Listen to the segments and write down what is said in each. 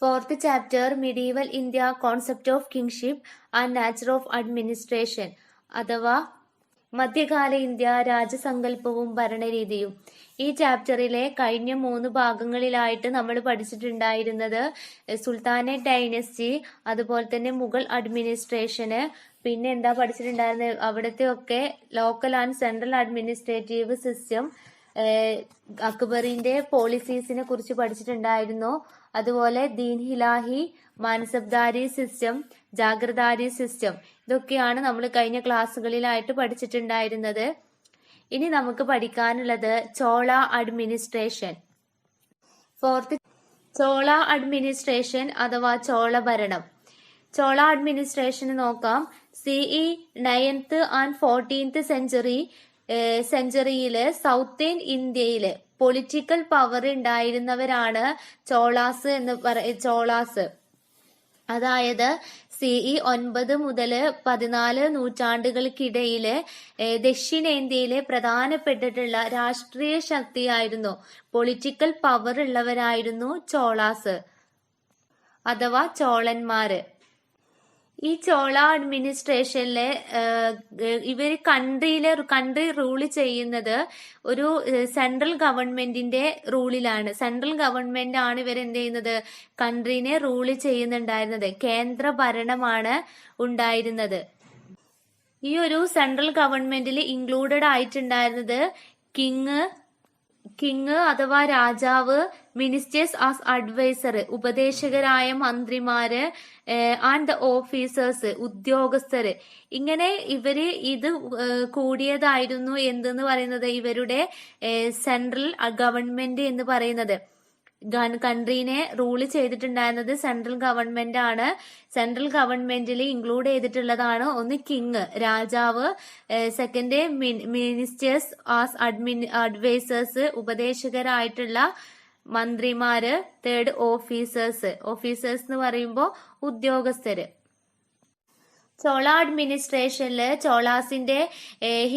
Fourth chapter, Medieval India, Concept of Kingship and Nature of Administration. അഥവാ മധ്യകാല India, രാജസങ്കല്പവും ഭരണരീതിയും. ഈ ചാപ്റ്ററിലെ കഴിഞ്ഞ 3 ഭാഗങ്ങളിലായിട്ട് നമ്മൾ പഠിച്ചിട്ടുണ്ടായിരുന്നത് സുൽത്താനേറ്റ് ഡൈനസ്റ്റി, അതുപോലെ തന്നെ മുഗൾ അഡ്മിനിസ്ട്രേഷന്, പിന്നെ എന്താ പഠിച്ചിട്ടുണ്ടായിരുന്നത്, അവിടുത്തെ ഒക്കെ local and central administrative system, അക്ബറിന്റെ പോളിസീസിനെ കുറിച്ച് പഠിച്ചിട്ടുണ്ടായിരുന്നു. അതുപോലെ ദീൻ ഹിലാഹി, മാൻസബ്ദാരി സിസ്റ്റം, ജാഗ്രതാരി സിസ്റ്റം, ഇതൊക്കെയാണ് നമ്മൾ കഴിഞ്ഞ ക്ലാസ്സുകളിലായിട്ട് പഠിച്ചിട്ടുണ്ടായിരുന്നത്. ഇനി നമുക്ക് പഠിക്കാനുള്ളത് Chola administration. Fourth, Chola administration അഥവാ ചോള ഭരണം. ചോള അഡ്മിനിസ്ട്രേഷൻ നോക്കാം. CE 9th and 14th സെഞ്ചുറിയില് സൗത്തേൺ ഇന്ത്യയില് പൊളിറ്റിക്കൽ പവർ ഉണ്ടായിരുന്നവരാണ് ചോളാസ്. അതായത് CE 9 മുതൽ 14 നൂറ്റാണ്ടുകൾക്കിടയില് ദക്ഷിണേന്ത്യയിലെ പ്രധാനപ്പെട്ടിട്ടുള്ള രാഷ്ട്രീയ ശക്തിയായിരുന്നു, പൊളിറ്റിക്കൽ പവർ ഉള്ളവരായിരുന്നു ചോളാസ് അഥവാ ചോളന്മാര്. ഈ ചോള അഡ്മിനിസ്ട്രേഷനിലെ ഇവർ കൺട്രി റൂൾ ചെയ്യുന്നത് ഒരു സെൻട്രൽ ഗവൺമെന്റിന്റെ റൂളിലാണ്. സെൻട്രൽ ഗവൺമെന്റ് ആണ് ഇവർ എന്ത് ചെയ്യുന്നത്, കൺട്രീനെ റൂൾ ചെയ്യുന്നുണ്ടായിരുന്നത്. കേന്ദ്ര ഭരണമാണ് ഉണ്ടായിരുന്നത്. ഈ ഒരു സെൻട്രൽ ഗവൺമെന്റിൽ ഇൻക്ലൂഡഡ് ആയിട്ടുണ്ടായിരുന്നത് കിങ് അഥവാ രാജാവ്, മിനിസ്റ്റേഴ്സ് ആസ് അഡ്വൈസർ, ഉപദേശകരായ മന്ത്രിമാര്, ആൻഡ് ദ ഓഫീസേഴ്സ്, ഉദ്യോഗസ്ഥര്. ഇങ്ങനെ ഇത് കൂടിയതായിരുന്നു എന്തെന്ന് പറയുന്നത്, ഇവരുടെ സെൻട്രൽ ഗവൺമെന്റ് എന്ന് പറയുന്നത്. കൺട്രീനെ റൂൾ ചെയ്തിട്ടുണ്ടായിരുന്നത് സെൻട്രൽ ഗവൺമെന്റ് ആണ്. സെൻട്രൽ ഗവൺമെന്റിൽ ഇൻക്ലൂഡ് ചെയ്തിട്ടുള്ളതാണ് ഒന്ന് കിങ്, രാജാവ്, സെക്കൻഡ് മിനിസ്റ്റേഴ്സ് ആസ് അഡ്വൈസേഴ്സ്, ഉപദേശകരായിട്ടുള്ള മന്ത്രിമാര്, തേർഡ് ഓഫീസേഴ്സ് എന്ന് പറയുമ്പോൾ ഉദ്യോഗസ്ഥര്. ചോള അഡ്മിനിസ്ട്രേഷനില് ചോളാസിന്റെ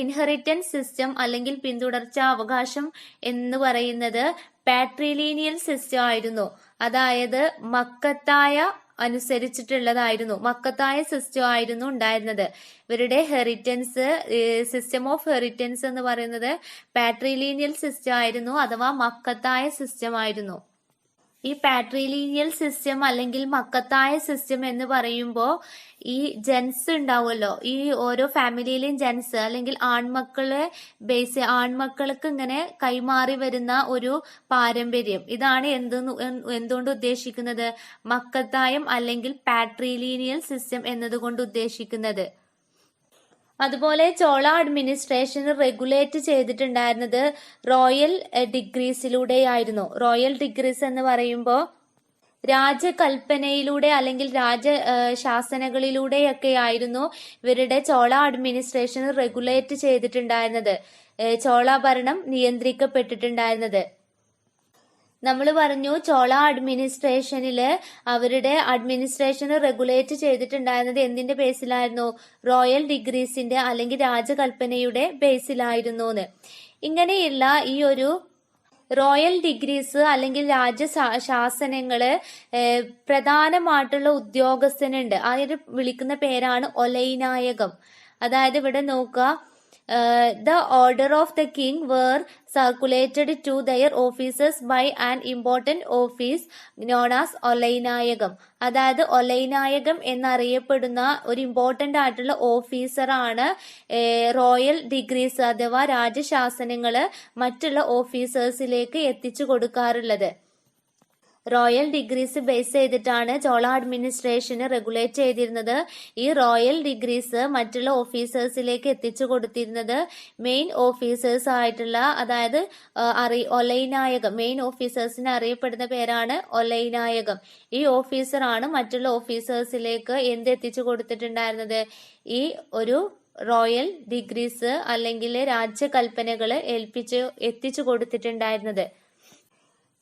ഇൻഹെറിറ്റൻസ് സിസ്റ്റം അല്ലെങ്കിൽ പിന്തുടർച്ചാ അവകാശം എന്ന് പറയുന്നത് പാട്രിലീനിയൽ സിസ്റ്റം ആയിരുന്നു. അതായത് മക്കത്തായ അനുസരിച്ചിട്ടുള്ളതായിരുന്നു. മക്കത്തായ സിസ്റ്റം ആയിരുന്നു ഉണ്ടായിരുന്നത്. ഇവരുടെ സിസ്റ്റം ഓഫ് ഹെറിറ്റൻസ് എന്ന് പറയുന്നത് പാട്രിലീനിയൽ സിസ്റ്റം ആയിരുന്നു അഥവാ മക്കത്തായ സിസ്റ്റം ആയിരുന്നു. ഈ പാട്രിലീനിയൽ സിസ്റ്റം അല്ലെങ്കിൽ മക്കത്തായ സിസ്റ്റം എന്ന് പറയുമ്പോൾ ഈ ജെൻസ് ഉണ്ടാവുമല്ലോ, ഈ ഓരോ ഫാമിലിയിലെയും ജെൻസ് അല്ലെങ്കിൽ ആൺമക്കൾക്ക് ഇങ്ങനെ കൈമാറി വരുന്ന ഒരു പാരമ്പര്യം, ഇതാണ് എന്തുകൊണ്ട് ഉദ്ദേശിക്കുന്നത്, മക്കത്തായം അല്ലെങ്കിൽ പാട്രിലീനിയൽ സിസ്റ്റം എന്നതുകൊണ്ട് ഉദ്ദേശിക്കുന്നത്. അതുപോലെ ചോള അഡ്മിനിസ്ട്രേഷൻ റെഗുലേറ്റ് ചെയ്തിട്ടുണ്ടായിരുന്നത് റോയൽ ഡിഗ്രീസിലൂടെയായിരുന്നു. റോയൽ ഡിഗ്രീസ് എന്ന് പറയുമ്പോൾ രാജകൽപ്പനയിലൂടെ അല്ലെങ്കിൽ രാജശാസനകളിലൂടെയൊക്കെ ആയിരുന്നു ഇവരുടെ ചോള അഡ്മിനിസ്ട്രേഷൻ റെഗുലേറ്റ് ചെയ്തിട്ടുണ്ടായിരുന്നത്, ചോള ഭരണം നിയന്ത്രിക്കപ്പെട്ടിട്ടുണ്ടായിരുന്നത്. നമ്മൾ പറഞ്ഞു ചോള അഡ്മിനിസ്ട്രേഷനില് അവരുടെ അഡ്മിനിസ്ട്രേഷൻ റെഗുലേറ്റ് ചെയ്തിട്ടുണ്ടായിരുന്നത് എന്തിന്റെ ബേസിലായിരുന്നു, റോയൽ ഡിഗ്രീസിന്റെ അല്ലെങ്കിൽ രാജകൽപ്പനയുടെ ബേസിലായിരുന്നു എന്ന്. ഇങ്ങനെയുള്ള ഈ ഒരു റോയൽ ഡിഗ്രീസ് അല്ലെങ്കിൽ രാജശാസനങ്ങള് പ്രധാനമായിട്ടുള്ള ഉദ്യോഗസ്ഥനുണ്ട്. അതിന് വിളിക്കുന്ന പേരാണ് ഒലൈനായകം. അതായത് ഇവിടെ നോക്കുക, the order of the king were circulated to their officers by an important office known as ഒലൈനായകം. അതായത് ഒലൈനായകം എന്നറിയപ്പെടുന്ന ഒരു ഇമ്പോർട്ടന്റ് ആയിട്ടുള്ള ഓഫീസറാണ് റോയൽ ഡിഗ്രീസ് അഥവാ രാജശാസനങ്ങള് മറ്റുള്ള ഓഫീസേഴ്സിലേക്ക് എത്തിച്ചു കൊടുക്കാറുള്ളത്. റോയൽ ഡിഗ്രീസ് ബേസ് ചെയ്തിട്ടാണ് ചോള അഡ്മിനിസ്ട്രേഷന് റെഗുലേറ്റ് ചെയ്തിരുന്നത്. ഈ റോയൽ ഡിഗ്രീസ് മറ്റുള്ള ഓഫീസേഴ്സിലേക്ക് എത്തിച്ചു കൊടുത്തിരുന്നത് മെയിൻ ഓഫീസേഴ്സ് ആയിട്ടുള്ള, അതായത് ഒലൈനായകം, മെയിൻ ഓഫീസേഴ്സിന് അറിയപ്പെടുന്ന പേരാണ് ഒലൈനായകം. ഈ ഓഫീസറാണ് മറ്റുള്ള ഓഫീസേഴ്സിലേക്ക് എത്തിച്ചു കൊടുത്തിട്ടുണ്ടായിരുന്നത്, ഈ ഒരു റോയൽ ഡിഗ്രീസ് അല്ലെങ്കിൽ രാജകൽപ്പനകള് എത്തിച്ചു കൊടുത്തിട്ടുണ്ടായിരുന്നത്.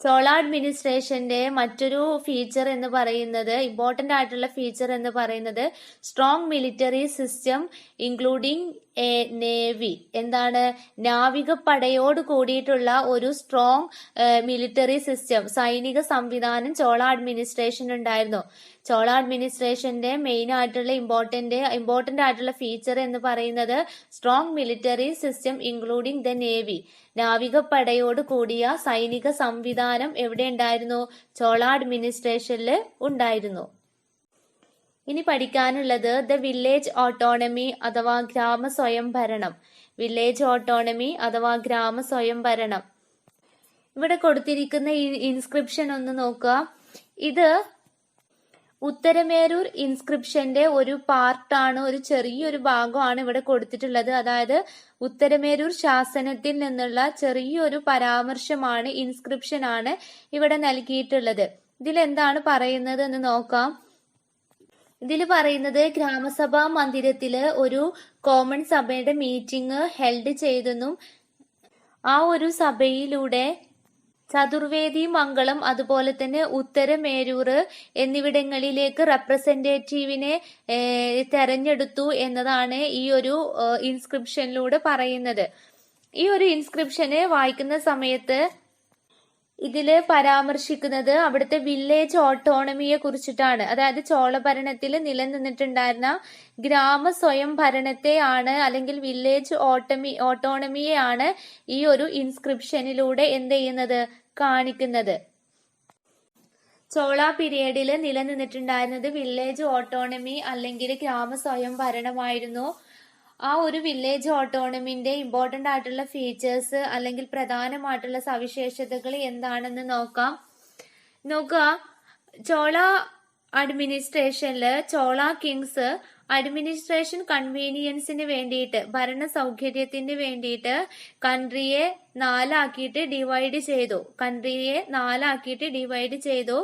ചോള അഡ്മിനിസ്ട്രേഷന്റെ മറ്റൊരു ഫീച്ചർ എന്ന് പറയുന്നത്, ഇമ്പോർട്ടന്റ് ആയിട്ടുള്ള ഫീച്ചർ എന്ന് പറയുന്നത് strong military system including A navy. എന്താണ്? നാവികപ്പടയോട് കൂടിയിട്ടുള്ള ഒരു സ്ട്രോങ് മിലിറ്ററി സിസ്റ്റം, സൈനിക സംവിധാനം ചോള അഡ്മിനിസ്ട്രേഷൻ ഉണ്ടായിരുന്നു. ചോള അഡ്മിനിസ്ട്രേഷന്റെ മെയിൻ ആയിട്ടുള്ള ഇമ്പോർട്ടന്റ് ആയിട്ടുള്ള ഫീച്ചർ എന്ന് പറയുന്നത് strong military system including the navy. നാവികപ്പടയോട് കൂടിയ സൈനിക സംവിധാനം എവിടെ ഉണ്ടായിരുന്നു? ചോള അഡ്മിനിസ്ട്രേഷനിൽ ഉണ്ടായിരുന്നു. ഇനി പഠിക്കാനുള്ളത് ദ വില്ലേജ് ഓട്ടോണമി അഥവാ ഗ്രാമ സ്വയംഭരണം. വില്ലേജ് ഓട്ടോണമി അഥവാ ഗ്രാമ സ്വയംഭരണം. ഇവിടെ കൊടുത്തിരിക്കുന്ന ഈ ഇൻസ്ക്രിപ്ഷൻ ഒന്ന് നോക്കുക. ഇത് ഉത്തരമേരൂർ ഇൻസ്ക്രിപ്ഷന്റെ ഒരു പാർട്ടാണ്, ഒരു ചെറിയൊരു ഭാഗമാണ് ഇവിടെ കൊടുത്തിട്ടുള്ളത്. അതായത് ഉത്തരമേരൂർ ശാസനത്തിൽ നിന്നുള്ള ചെറിയൊരു പരാമർശമാണ്, ഇൻസ്ക്രിപ്ഷൻ ആണ് ഇവിടെ നൽകിയിട്ടുള്ളത്. ഇതിൽ എന്താണ് പറയുന്നത് എന്ന് നോക്കാം. ഇതിൽ പറയുന്നത് ഗ്രാമസഭാ മന്ദിരത്തില് ഒരു കോമൺ സഭയുടെ മീറ്റിംഗ് ഹെൽഡ് ചെയ്തെന്നും ആ ഒരു സഭയിലൂടെ ചതുർവേദി മംഗളം അതുപോലെ തന്നെ ഉത്തരമേരൂർ എന്നിവിടങ്ങളിലേക്ക് റെപ്രസെന്റേറ്റീവിനെ തെരഞ്ഞെടുത്തു എന്നതാണ് ഈ ഒരു ഇൻസ്ക്രിപ്ഷനിലൂടെ പറയുന്നത്. ഈ ഒരു ഇൻസ്ക്രിപ്ഷന് വായിക്കുന്ന സമയത്ത് ഇതില് പരാമർശിക്കുന്നത് അവിടുത്തെ വില്ലേജ് ഓട്ടോണമിയെ കുറിച്ചിട്ടാണ്. അതായത് ചോള ഭരണത്തിൽ നിലനിന്നിട്ടുണ്ടായിരുന്ന ഗ്രാമ സ്വയം ഭരണത്തെയാണ് അല്ലെങ്കിൽ വില്ലേജ് ഓട്ടോണമിയെയാണ് ഈ ഒരു ഇൻസ്ക്രിപ്ഷനിലൂടെ എന്ത് ചെയ്യുന്നത്? കാണിക്കുന്നത്. ചോള പീരിയഡിൽ നിലനിന്നിട്ടുണ്ടായിരുന്നത് വില്ലേജ് ഓട്ടോണമി അല്ലെങ്കിൽ ഗ്രാമ സ്വയം ഭരണമായിരുന്നു. ആ ഒരു വില്ലേജ് ഓട്ടോണമിന്റെ ഇമ്പോർട്ടന്റ് ആയിട്ടുള്ള ഫീച്ചേഴ്സ് അല്ലെങ്കിൽ പ്രധാനമായിട്ടുള്ള സവിശേഷതകൾ എന്താണെന്ന് നോക്കാം. നോക്കുക, ചോള അഡ്മിനിസ്ട്രേഷനില് ചോള കിങ്സ് അഡ്മിനിസ്ട്രേഷൻ കൺവീനിയൻസിന് വേണ്ടിയിട്ട്, ഭരണ സൗകര്യത്തിന് വേണ്ടിയിട്ട് കൺട്രിയെ നാലാക്കിയിട്ട് ഡിവൈഡ് ചെയ്തു.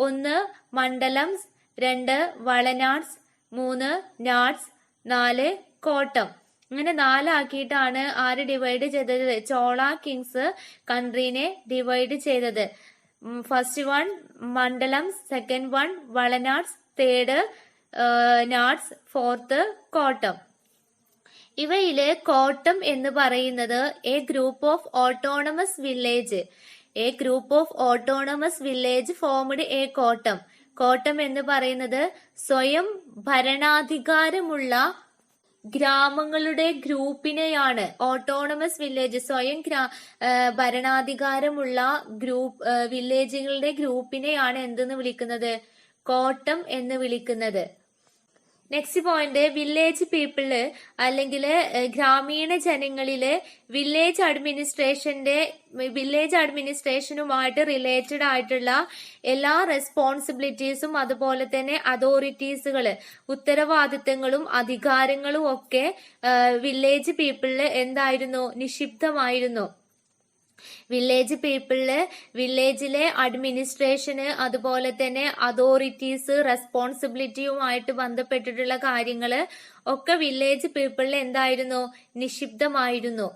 1 മണ്ഡലംസ്, 2 വളനാട്സ്, 3 നാട്സ്, 4 കോട്ടം. ഇങ്ങനെ 4 ആക്കിയിട്ടാണ് ആര് ഡിവൈഡ് ചെയ്തത്? ചോള കിങ്സ് കൺട്രീനെ ഡിവൈഡ് ചെയ്തത്. ഫസ്റ്റ് 1 മണ്ഡലംസ്, സെക്കൻഡ് 1 വളനാട്സ്, തേർഡ് നാട്സ്, ഫോർത്ത് കോട്ടം. ഇവയില് കോട്ടം എന്ന് പറയുന്നത് A group of autonomous village formed A കോട്ടം. കോട്ടം എന്ന് പറയുന്നത് സ്വയം ഭരണാധികാരമുള്ള ഗ്രാമങ്ങളുടെ ഗ്രൂപ്പിനെയാണ് ഓട്ടോണമസ് വില്ലേജ്, സ്വയം ഭരണാധികാരമുള്ള വില്ലേജുകളുടെ ഗ്രൂപ്പിനെയാണ് എന്തെന്ന് വിളിക്കുന്നത്? കോട്ടം എന്ന് വിളിക്കുന്നത്. നെക്സ്റ്റ് പോയിന്റ്, വില്ലേജ് പീപ്പിള് അല്ലെങ്കിൽ ഗ്രാമീണ ജനങ്ങളില് വില്ലേജ് അഡ്മിനിസ്ട്രേഷനുമായിട്ട് റിലേറ്റഡ് ആയിട്ടുള്ള എല്ലാ റെസ്പോൺസിബിലിറ്റീസും അതുപോലെ തന്നെ അതോറിറ്റീസുകള്, ഉത്തരവാദിത്തങ്ങളും അധികാരങ്ങളും ഒക്കെ വില്ലേജ് പീപ്പിളില് എന്തായിരുന്നു? നിക്ഷിപ്തമായിരുന്നു. വില്ലേജ് പീപ്പിളില് വില്ലേജിലെ അഡ്മിനിസ്ട്രേഷന് അതുപോലെ തന്നെ അതോറിറ്റീസ്, റെസ്പോൺസിബിലിറ്റിയുമായിട്ട് ബന്ധപ്പെട്ടിട്ടുള്ള കാര്യങ്ങള് ഒക്കെ വില്ലേജ് പീപ്പിളിൽ എന്തായിരുന്നു? നിക്ഷിപ്തമായിരുന്നു.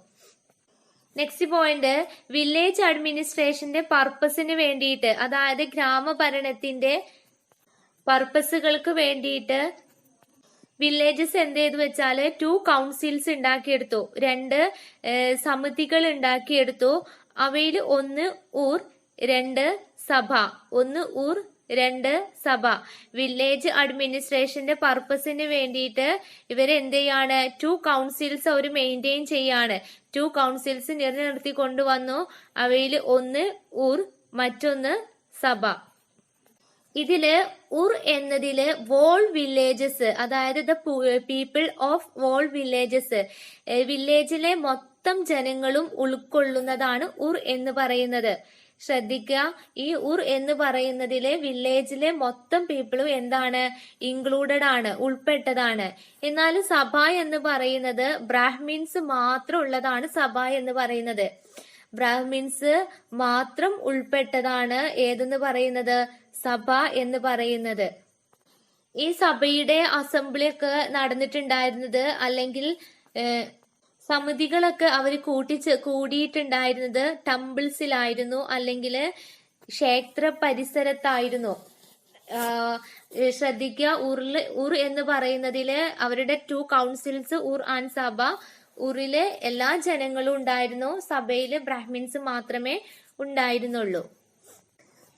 നെക്സ്റ്റ് പോയിന്റ്, വില്ലേജ് അഡ്മിനിസ്ട്രേഷന്റെ പർപ്പസിന് വേണ്ടിയിട്ട്, അതായത് ഗ്രാമഭരണത്തിന്റെ പർപ്പസുകൾക്ക് വേണ്ടിയിട്ട് വില്ലേജസ് എന്ത് ചെയ്തു വെച്ചാല് 2 കൗൺസിൽസ് ഉണ്ടാക്കിയെടുത്തു, 2 സമിതികൾ ഉണ്ടാക്കിയെടുത്തു. അവയിൽ 1 ഊർ, 2 സഭ. 1 ഊർ, 2 സഭ. വില്ലേജ് അഡ്മിനിസ്ട്രേഷന്റെ പർപ്പസിന് വേണ്ടിയിട്ട് ഇവരെന്ത് ചെയ്യാണ്? 2 കൗൺസിൽസ് അവർ മെയിൻറ്റെയിൻ ചെയ്യാണ്. 2 കൗൺസിൽസ് നിലനിർത്തി കൊണ്ടുവന്നു. അവയിൽ 1 ഊർ, മറ്റൊന്ന് സഭ. ഇതില് ഉർ എന്നതില് വോൾ വില്ലേജസ്, അതായത് the people of whole villages, വില്ലേജിലെ മൊത്തം ജനങ്ങളും ഉൾക്കൊള്ളുന്നതാണ് ഉർ എന്ന് പറയുന്നത്. ശ്രദ്ധിക്കുക, ഈ ഉർ എന്ന് പറയുന്നതിലെ വില്ലേജിലെ മൊത്തം പീപ്പിളും എന്താണ്? ഇൻക്ലൂഡഡ് ആണ്, ഉൾപ്പെട്ടതാണ്. എന്നാൽ സഭ എന്ന് പറയുന്നത് ബ്രാഹ്മിൻസ് മാത്രം ഉള്ളതാണ്. സഭ എന്ന് പറയുന്നത് ബ്രാഹ്മിൻസ് മാത്രം ഉൾപ്പെട്ടതാണ്. ഏതെന്ന് പറയുന്നത്? സഭ എന്ന് പറയുന്നത്. ഈ സഭയുടെ അസംബ്ലി ഒക്കെ നടന്നിട്ടുണ്ടായിരുന്നത് അല്ലെങ്കിൽ സമിതികളൊക്കെ അവർ കൂടിയിട്ടുണ്ടായിരുന്നത് ടെമ്പിൾസിലായിരുന്നു അല്ലെങ്കിൽ ക്ഷേത്ര പരിസരത്തായിരുന്നു. ശ്രദ്ധിക്കുക, ഉർ എന്ന് പറയുന്നതില് അവരുടെ 2 കൗൺസിൽസ് ഉർ ആൻഡ് സഭ. ഉറില് എല്ലാ ജനങ്ങളും ഉണ്ടായിരുന്നു, സഭയില് ബ്രാഹ്മിൻസ് മാത്രമേ ഉണ്ടായിരുന്നുള്ളൂ.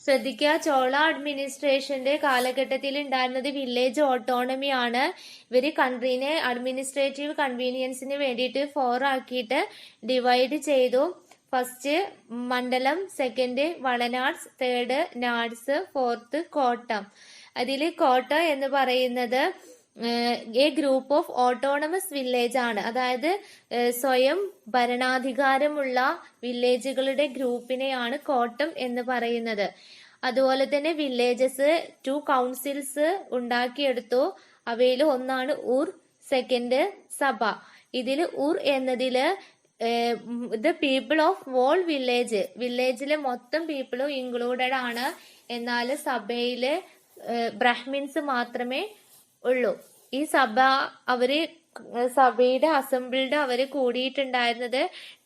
ശ്രദ്ധിക്കുക, ചോള അഡ്മിനിസ്ട്രേഷന്റെ കാലഘട്ടത്തിൽ ഉണ്ടായിരുന്നത് വില്ലേജ് ഓട്ടോണമി ആണ്. ഇവര് കൺട്രീനെ അഡ്മിനിസ്ട്രേറ്റീവ് കൺവീനിയൻസിന് വേണ്ടിയിട്ട് 4 ആക്കിയിട്ട് ഡിവൈഡ് ചെയ്തു. ഫസ്റ്റ് മണ്ഡലം, സെക്കൻഡ് വളനാട്സ്, തേർഡ് നാട്സ്, ഫോർത്ത് കോട്ടം. അതിൽ കോട്ട എന്ന് പറയുന്നത് A group of autonomous village ആണ്. അതായത് സ്വയം ഭരണാധികാരമുള്ള വില്ലേജുകളുടെ ഗ്രൂപ്പിനെയാണ് കോട്ടം എന്ന് പറയുന്നത്. അതുപോലെ തന്നെ വില്ലേജസ് 2 കൗൺസിൽസ് ഉണ്ടാക്കിയെടുത്തു. അവയിൽ ഒന്നാണ് ഉർ, സെക്കൻഡ് സഭ. ഇതിൽ ഉർ എന്നതില് ദ പീപ്പിൾ ഓഫ് വോൾ വില്ലേജിലെ മൊത്തം പീപ്പിളും ഇൻക്ലൂഡഡ് ആണ്. എന്നാൽ സഭയില് ബ്രാഹ്മിൻസ് മാത്രമേ ഉള്ളൂ. ഈ സഭയുടെ അസംബ്ലിയുടെ അവര് കൂടിയിട്ടുണ്ടായിരുന്നത്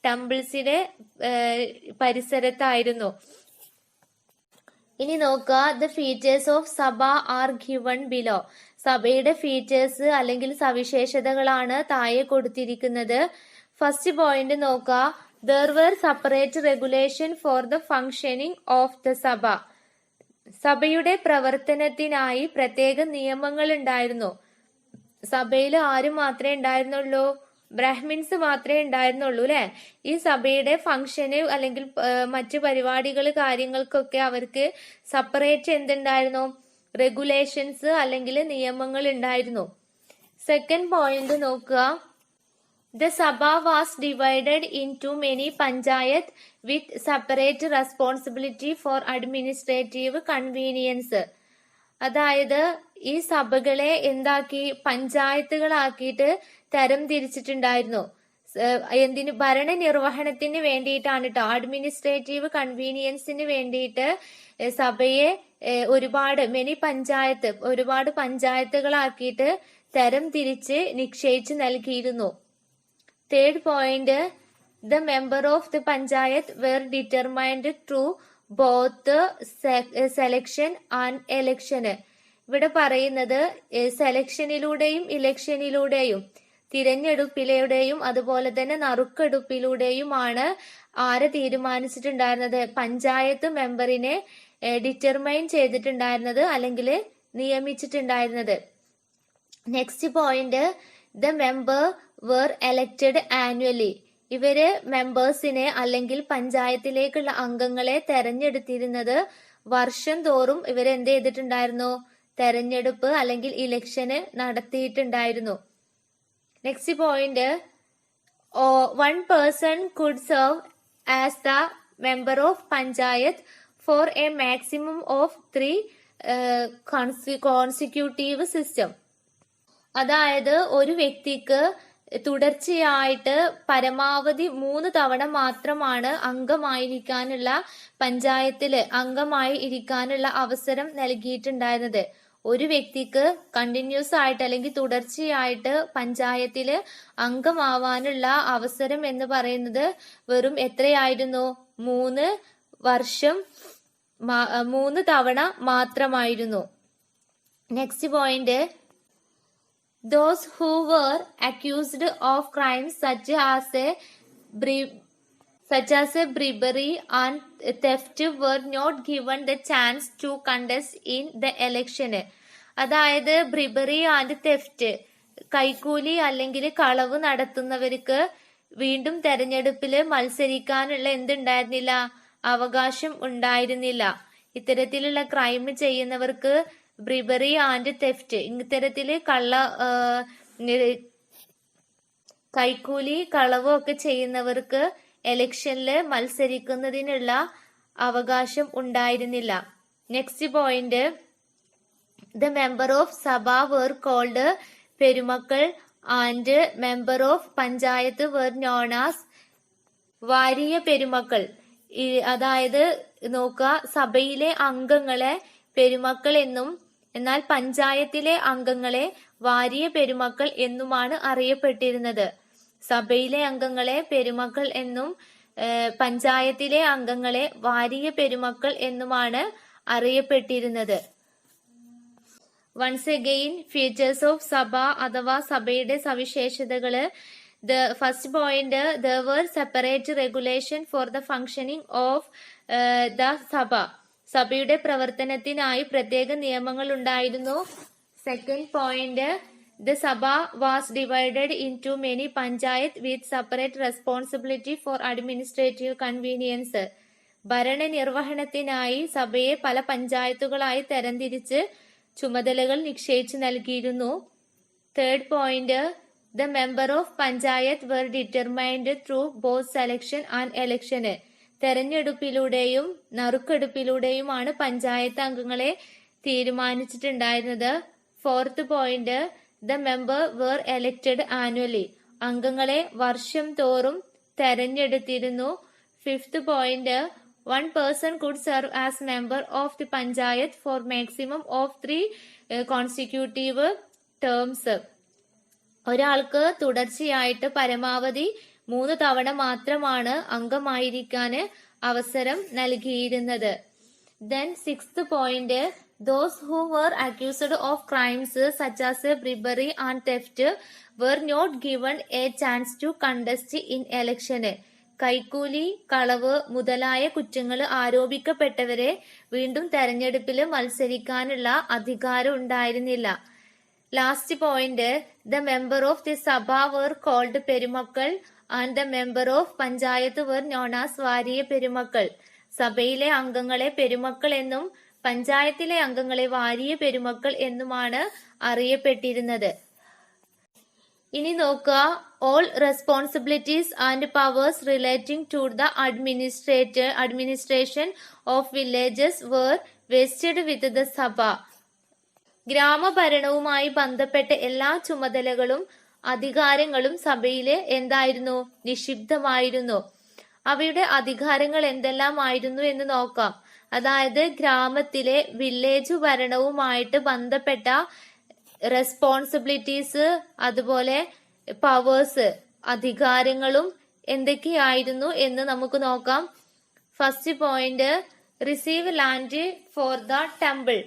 ടെമ്പിൾസിന്റെ പരിസരത്തായിരുന്നു. ഇനി നോക്കുക, the features of sabha are given below. സഭയുടെ ഫീച്ചേഴ്സ് അല്ലെങ്കിൽ സവിശേഷതകളാണ് താഴെ കൊടുത്തിരിക്കുന്നത്. ഫസ്റ്റ് പോയിന്റ് നോക്കുക, there were separate regulation for the functioning of the sabha. സഭയുടെ പ്രവർത്തനത്തിനായി പ്രത്യേക നിയമങ്ങൾ ഉണ്ടായിരുന്നു. സഭയിൽ ആര് മാത്രമേ ഉണ്ടായിരുന്നുള്ളൂ? ബ്രാഹ്മിൻസ് മാത്രമേ ഉണ്ടായിരുന്നുള്ളൂ അല്ലെ. ഈ സഭയുടെ ഫംഗ്ഷന് അല്ലെങ്കിൽ മറ്റു പരിപാടികൾ കാര്യങ്ങൾക്കൊക്കെ അവർക്ക് സെപ്പറേറ്റ് എന്തുണ്ടായിരുന്നു? റെഗുലേഷൻസ് അല്ലെങ്കിൽ നിയമങ്ങൾ ഉണ്ടായിരുന്നു. സെക്കൻഡ് പോയിന്റ് നോക്കുക, ദ സഭ was divided into many panchayat with separate responsibility for administrative convenience. അതായത് ഈ സഭകളെ എന്താക്കി? പഞ്ചായത്തുകളാക്കിയിട്ട് തരം തിരിച്ചിട്ടുണ്ടായിരുന്നു. എന്തിനു? ഭരണനിർവഹണത്തിന് വേണ്ടിയിട്ടാണ് കേട്ടോ. അഡ്മിനിസ്ട്രേറ്റീവ് കൺവീനിയൻസിന് വേണ്ടിയിട്ട് സഭയെ ഒരുപാട് പഞ്ചായത്തുകളാക്കിയിട്ട് തരം തിരിച്ച് നിശ്ചയിച്ചു നൽകിയിരുന്നു. Third point, the member of the panchayat were determined through both selection and election. ഇവിടെ പറയുന്നത് സെലക്ഷനിലൂടെയും ഇലക്ഷനിലൂടെയും, തിരഞ്ഞെടുപ്പിലൂടെയും അതുപോലെ തന്നെ നറുക്കെടുപ്പിലൂടെയുമാണ് ആരെ തീരുമാനിച്ചിട്ടുണ്ടായിരുന്നത്? പഞ്ചായത്ത് മെമ്പറിനെ ഡിറ്റർമൈൻ ചെയ്തിട്ടുണ്ടായിരുന്നത് അല്ലെങ്കിൽ നിയമിച്ചിട്ടുണ്ടായിരുന്നത്. Next point, the member were elected annually. ഇവര് മെമ്പേഴ്സിനെ അല്ലെങ്കിൽ പഞ്ചായത്തിലേക്കുള്ള അംഗങ്ങളെ തെരഞ്ഞെടുത്തിരുന്നത് വർഷം തോറും ഇവരെന്ത് ചെയ്തിട്ടുണ്ടായിരുന്നു? തെരഞ്ഞെടുപ്പ് അല്ലെങ്കിൽ ഇലക്ഷന് നടത്തിയിട്ടുണ്ടായിരുന്നു. Next point, 1 person could serve as the member of panchayat for a maximum of 3 consecutive system. അതായത് ഒരു വ്യക്തിക്ക് തുടർച്ചയായിട്ട് പരമാവധി 3 തവണ മാത്രമാണ് പഞ്ചായത്തില് അംഗമായി ഇരിക്കാനുള്ള അവസരം നൽകിയിട്ടുണ്ടായിരുന്നത്. ഒരു വ്യക്തിക്ക് കണ്ടിന്യൂസ് ആയിട്ട് അല്ലെങ്കിൽ തുടർച്ചയായിട്ട് പഞ്ചായത്തില് അംഗമാവാനുള്ള അവസരം എന്ന് പറയുന്നത് വെറും എത്രയായിരുന്നു? 3 തവണ മാത്രമായിരുന്നു. Next point, those who were accused of crimes such as bribery and theft were not given the chance to contest in the election. അതായത് ബ്രിബറി ആൻഡ് തെഫ്റ്റ്, കൈക്കൂലി അല്ലെങ്കിൽ കളവ് നടത്തുന്നവർക്ക് വീണ്ടും തെരഞ്ഞെടുപ്പില് മത്സരിക്കാനുള്ള എന്തുണ്ടായിരുന്നില്ല? അവകാശം ഉണ്ടായിരുന്നില്ല. ഇത്തരത്തിലുള്ള ക്രൈം ചെയ്യുന്നവർക്ക് ബ്രിബറി ആൻഡ് തെഫ്റ്റ്, ഇത്തരത്തില് കൈക്കൂലി കളവും ഒക്കെ ചെയ്യുന്നവർക്ക് എലക്ഷനില് മത്സരിക്കുന്നതിനുള്ള അവകാശം ഉണ്ടായിരുന്നില്ല. Next point, the member of sabha were called perumakkal and member of panchayat were known as variya perumakkal. അതായത് നോക്കുക, സഭയിലെ അംഗങ്ങളെ പെരുമക്കൾ എന്നും എന്നാൽ പഞ്ചായത്തിലെ അംഗങ്ങളെ വാരിയ പെരുമക്കൾ എന്നുമാണ് അറിയപ്പെട്ടിരുന്നത്. സഭയിലെ അംഗങ്ങളെ പെരുമക്കൾ എന്നും പഞ്ചായത്തിലെ അംഗങ്ങളെ വാരിയ പെരുമക്കൾ എന്നുമാണ് അറിയപ്പെട്ടിരുന്നത്. Once again features of sabha അഥവാ സഭയുടെ സവിശേഷതകള്. First point, there were separate regulation for the functioning of the സഭ. സഭയുടെ പ്രവർത്തനത്തിനായി പ്രത്യേക നിയമങ്ങൾ ഉണ്ടായിരുന്നു. സെക്കൻഡ് പോയിന്റ്, the സഭ was divided into many panchayat with separate responsibility for administrative convenience. ഭരണനിർവഹണത്തിനായി സഭയെ പല പഞ്ചായത്തുകളായി തരംതിരിച്ച് ചുമതലകൾ നിശ്ചയിച്ചു നൽകിയിരുന്നു. Third point, the member of panchayat were determined through both selection and election. തെരഞ്ഞെടുപ്പിലൂടെയും നറുക്കെടുപ്പിലൂടെയുമാണ് പഞ്ചായത്ത് അംഗങ്ങളെ തീരുമാനിച്ചിട്ടുണ്ടായിരുന്നത്. Fourth point, the member were elected annually. അംഗങ്ങളെ വർഷം തോറും തെരഞ്ഞെടുത്തിരുന്നു. Fifth point, one person could serve as member of the panchayat for maximum of 3 consecutive terms. ഒരാൾക്ക് തുടർച്ചയായിട്ട് പരമാവധി 3 തവണ മാത്രമാണ് അംഗമായിരിക്കാൻ അവസരം നൽകിയിരുന്നത്. Then sixth point, those who were accused of crimes such as bribery and theft were not given a chance to contest in election. കൈക്കൂലി, കളവ് മുതലായ കുറ്റങ്ങൾ ആരോപിക്കപ്പെട്ടവരെ വീണ്ടും തെരഞ്ഞെടുപ്പിൽ മത്സരിക്കാനുള്ള അധികാരം ഉണ്ടായിരുന്നില്ല. Last point, the member of the സഭ were called പെരുമക്കൾ and the member of panchayat were known as വാരിയ പെരുമക്കൾ. സഭയിലെ അംഗങ്ങളെ പെരുമക്കൾ എന്നും പഞ്ചായത്തിലെ അംഗങ്ങളെ വാരിയ പെരുമക്കൾ എന്നുമാണ് അറിയപ്പെട്ടിരുന്നത്. ഇനി നോക്കുക, all responsibilities and powers relating to the administration of villages were vested with the സഭ. ഗ്രാമഭരണവുമായി ബന്ധപ്പെട്ട എല്ലാ ചുമതലകളും അധികാരങ്ങളും സഭയിലെ എന്തായിരുന്നു? നിക്ഷിപ്തമായിരുന്നു. അവയുടെ അധികാരങ്ങൾ എന്തെല്ലാമായിരുന്നു എന്ന് നോക്കാം. അതായത് ഗ്രാമത്തിലെ വില്ലേജ് ഭരണവുമായിട്ട് ബന്ധപ്പെട്ട റെസ്പോൺസിബിലിറ്റീസ്, അതുപോലെ പവേഴ്സ്, അധികാരങ്ങളും എന്തൊക്കെയായിരുന്നു എന്ന് നമുക്ക് നോക്കാം. First point, receive land for the temple.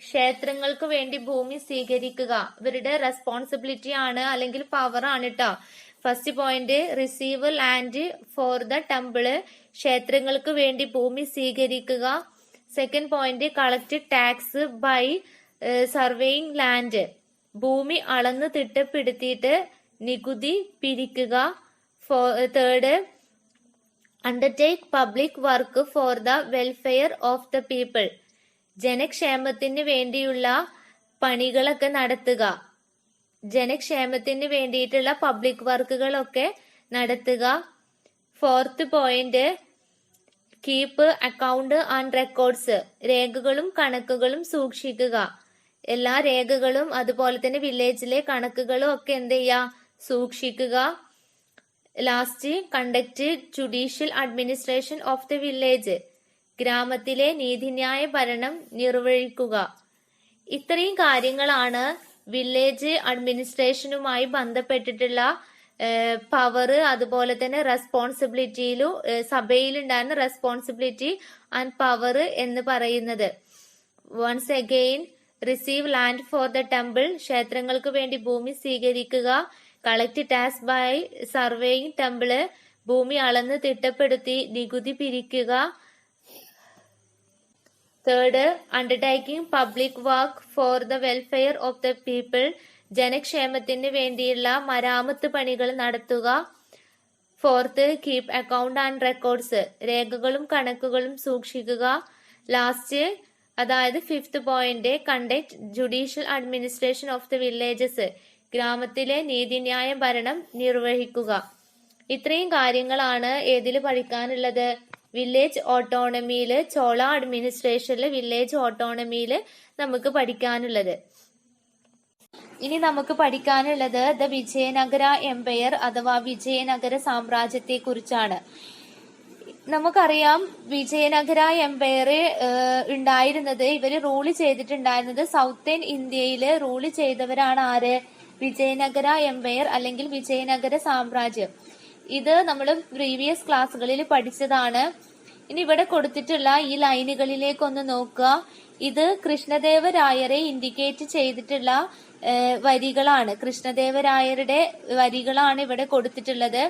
ക്ഷേത്രങ്ങൾക്ക് വേണ്ടി ഭൂമി സ്വീകരിക്കുക ഇവരുടെ റെസ്പോൺസിബിലിറ്റി ആണ്, അല്ലെങ്കിൽ പവർ ആണ് കേട്ടോ. First point, receive land for the temple, ക്ഷേത്രങ്ങൾക്ക് വേണ്ടി ഭൂമി സ്വീകരിക്കുക. Second point, collect tax by surveying land, ഭൂമി അളന്ന് തിട്ടപ്പെടുത്തിയിട്ട് നികുതി പിരിക്കുക. Third, undertake public work for the welfare of the people, ജനക്ഷേമത്തിന് വേണ്ടിയുള്ള പണികളൊക്കെ നടത്തുക. ജനക്ഷേമത്തിന് വേണ്ടിയിട്ടുള്ള പബ്ലിക് വർക്കുകളൊക്കെ നടത്തുക. Fourth point, keep account and records, രേഖകളും കണക്കുകളും സൂക്ഷിക്കുക. എല്ലാ രേഖകളും അതുപോലെ തന്നെ വില്ലേജിലെ കണക്കുകളും ഒക്കെ എന്ത് ചെയ്യുക? സൂക്ഷിക്കുക. Last, conduct judicial administration of the village, ഗ്രാമത്തിലെ നീതിന്യായ ഭരണം നിർവഹിക്കുക. ഇത്രയും കാര്യങ്ങളാണ് വില്ലേജ് അഡ്മിനിസ്ട്രേഷനുമായി ബന്ധപ്പെട്ടിട്ടുള്ള പവർ, അതുപോലെ തന്നെ റെസ്പോൺസിബിലിറ്റിയിലും സഭയിലുണ്ടായിരുന്ന റെസ്പോൺസിബിലിറ്റി ആൻഡ് പവർ എന്ന് പറയുന്നത്. Once again, receive land for the temple, ക്ഷേത്രങ്ങൾക്ക് വേണ്ടി ഭൂമി സ്വീകരിക്കുക. Collect tax by surveying temple, ഭൂമി അളന്ന് തിട്ടപ്പെടുത്തി നികുതി പിരിക്കുക. Third, undertaking public work for the welfare of the people, ജനക്ഷേമത്തിന് വേണ്ടിയുള്ള മരാമത്ത് പണികൾ നടത്തുക. Fourth, keep account and records, രേഖകളും കണക്കുകളും സൂക്ഷിക്കുക. ലാസ്റ്റ്, അതായത് fifth point, conduct judicial administration of the villages, ഗ്രാമത്തിലെ നീതിന്യായ ഭരണം നിർവഹിക്കുക. ഇത്രയും കാര്യങ്ങളാണ് ഏതിൽ പഠിക്കാനുള്ളത്? വില്ലേജ് ഓട്ടോണമിയില്, ചോള അഡ്മിനിസ്ട്രേഷനില് വില്ലേജ് ഓട്ടോണമിയില് നമുക്ക് പഠിക്കാനുള്ളത്. ഇനി നമുക്ക് പഠിക്കാനുള്ളത് ദ വിജയനഗര എംപയർ അഥവാ വിജയനഗര സാമ്രാജ്യത്തെ കുറിച്ചാണ്. നമുക്കറിയാം വിജയനഗര എംപയർ ഉണ്ടായിരുന്നത്, ഇവര് റൂള് ചെയ്തിട്ടുണ്ടായിരുന്നത് സൗത്തേൺ ഇന്ത്യയില് റൂള് ചെയ്തവരാണ് ആര്? വിജയനഗര എംപയർ അല്ലെങ്കിൽ വിജയനഗര സാമ്രാജ്യം. ഇത് നമ്മൾ പ്രീവിയസ് ക്ലാസ്സുകളിൽ പഠിച്ചതാണ്. ഇനി ഇവിടെ കൊടുത്തിട്ടുള്ള ഈ ലൈനുകളിലേക്ക് ഒന്ന് നോക്കുക. ഇത് കൃഷ്ണദേവരായരെ ഇൻഡിക്കേറ്റ് ചെയ്തിട്ടുള്ള വരികളാണ്. കൃഷ്ണദേവരായരുടെ വരികളാണ് ഇവിടെ കൊടുത്തിട്ടുള്ളത്.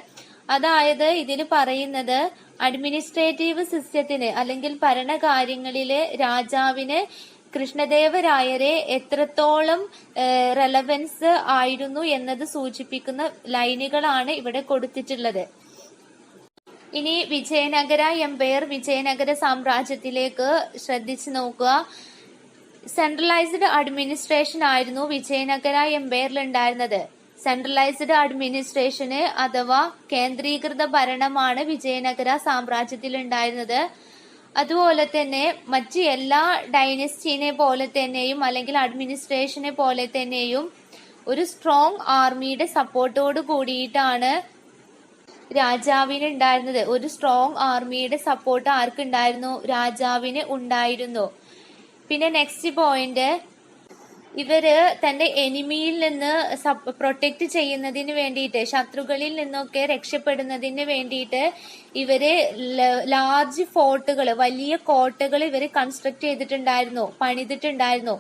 അതായത് ഇതിന് പറയുന്നത് അഡ്മിനിസ്ട്രേറ്റീവ് സിസ്റ്റത്തിന് അല്ലെങ്കിൽ ഭരണകാര്യങ്ങളിലെ രാജാവിന് കൃഷ്ണദേവരായരെ എത്രത്തോളം റെലവൻസ് ആയിരുന്നു എന്നത് സൂചിപ്പിക്കുന്ന ലൈനുകളാണ് ഇവിടെ കൊടുത്തിട്ടുള്ളത്. ഇനി വിജയനഗര എംപയർ, വിജയനഗര സാമ്രാജ്യത്തിലേക്ക് ശ്രദ്ധിച്ചു നോക്കുക. സെൻട്രലൈസ്ഡ് അഡ്മിനിസ്ട്രേഷൻ ആയിരുന്നു വിജയനഗര എംപയറിൽ ഉണ്ടായിരുന്നത്. സെൻട്രലൈസ്ഡ് അഡ്മിനിസ്ട്രേഷന് അഥവാ കേന്ദ്രീകൃത ഭരണമാണ് വിജയനഗര സാമ്രാജ്യത്തിൽ ഉണ്ടായിരുന്നത്. അതുപോലെ തന്നെ മറ്റ് എല്ലാ ഡൈനസ്റ്റിനെ പോലെ തന്നെയും അല്ലെങ്കിൽ അഡ്മിനിസ്ട്രേഷനെ പോലെ തന്നെയും ഒരു സ്ട്രോങ് ആർമിയുടെ സപ്പോർട്ടോട് കൂടിയിട്ടാണ് രാജാവിന് ഉണ്ടായിരുന്നത്. ഒരു സ്ട്രോങ് ആർമിയുടെ സപ്പോർട്ട് ആർക്കുണ്ടായിരുന്നു? രാജാവിന് ഉണ്ടായിരുന്നു. പിന്നെ നെക്സ്റ്റ് പോയിന്റ്, ഇവര് തന്റെ എനിമിയിൽ നിന്ന് പ്രൊട്ടക്ട് ചെയ്യുന്നതിന് വേണ്ടിയിട്ട്, ശത്രുക്കളിൽ നിന്നൊക്കെ രക്ഷപ്പെടുന്നതിന് വേണ്ടിയിട്ട് ഇവര് ലാർജ് ഫോർട്ടുകൾ, വലിയ കോട്ടകൾ ഇവര് കൺസ്ട്രക്ട് ചെയ്തിട്ടുണ്ടായിരുന്നു, പണിതിട്ടുണ്ടായിരുന്നു.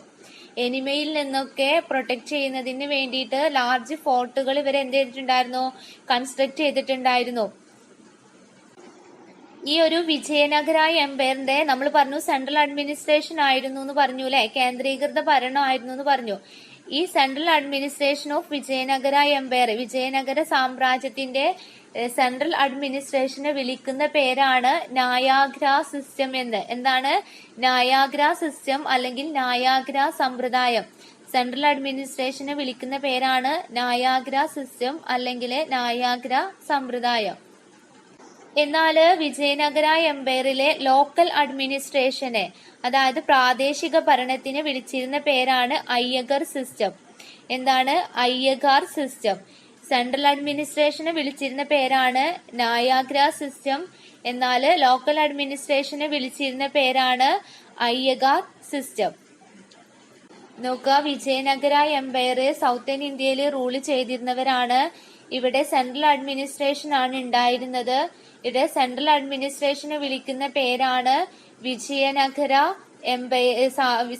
എനിമയിൽ നിന്നൊക്കെ പ്രൊട്ടക്ട് ചെയ്യുന്നതിന് വേണ്ടിയിട്ട് ലാർജ് ഫോർട്ടുകൾ ഇവർ എന്ത് ചെയ്തിട്ടുണ്ടായിരുന്നു? കൺസ്ട്രക്ട് ചെയ്തിട്ടുണ്ടായിരുന്നു. ഈ ഒരു വിജയനഗര എംപയറിന്റെ നമ്മൾ പറഞ്ഞു സെൻട്രൽ അഡ്മിനിസ്ട്രേഷൻ ആയിരുന്നു എന്ന് പറഞ്ഞു അല്ലെ, കേന്ദ്രീകൃത ഭരണമായിരുന്നു എന്ന് പറഞ്ഞു. ഈ central administration of Vijayanagara empire, Vijayanagara സാമ്രാജ്യത്തിന്റെ സെൻട്രൽ അഡ്മിനിസ്ട്രേഷനെ വിളിക്കുന്ന പേരാണ് നായാഗ്ര സിസ്റ്റം എന്ന്. എന്താണ് നായാഗ്ര സിസ്റ്റം അല്ലെങ്കിൽ നായാഗ്ര സമ്പ്രദായം? സെൻട്രൽ അഡ്മിനിസ്ട്രേഷനെ വിളിക്കുന്ന പേരാണ് നായാഗ്ര സിസ്റ്റം അല്ലെങ്കിൽ നായാഗ്ര സമ്പ്രദായം. എന്നാല് വിജയനഗര എംപയറിലെ ലോക്കൽ അഡ്മിനിസ്ട്രേഷനെ, അതായത് പ്രാദേശിക ഭരണത്തിനെ വിളിച്ചിരുന്ന പേരാണ് അയ്യഗർ സിസ്റ്റം. എന്താണ് അയ്യഗാർ സിസ്റ്റം? സെൻട്രൽ അഡ്മിനിസ്ട്രേഷനെ വിളിച്ചിരുന്ന പേരാണ് നായാഗ്ര സിസ്റ്റം. എന്നാൽ ലോക്കൽ അഡ്മിനിസ്ട്രേഷനെ വിളിച്ചിരുന്ന പേരാണ് അയ്യഗാർ സിസ്റ്റം. നോക്കുക, വിജയനഗര എംപയർ സൗത്തേൺ ഇന്ത്യയിൽ റൂൾ ചെയ്തിരുന്നവരാണ്. ഇവിടെ സെൻട്രൽ അഡ്മിനിസ്ട്രേഷൻ ആണ് ഉണ്ടായിരുന്നത്. ഇവിടെ സെൻട്രൽ അഡ്മിനിസ്ട്രേഷനെ വിളിക്കുന്ന പേരാണ് Vijayanagara empire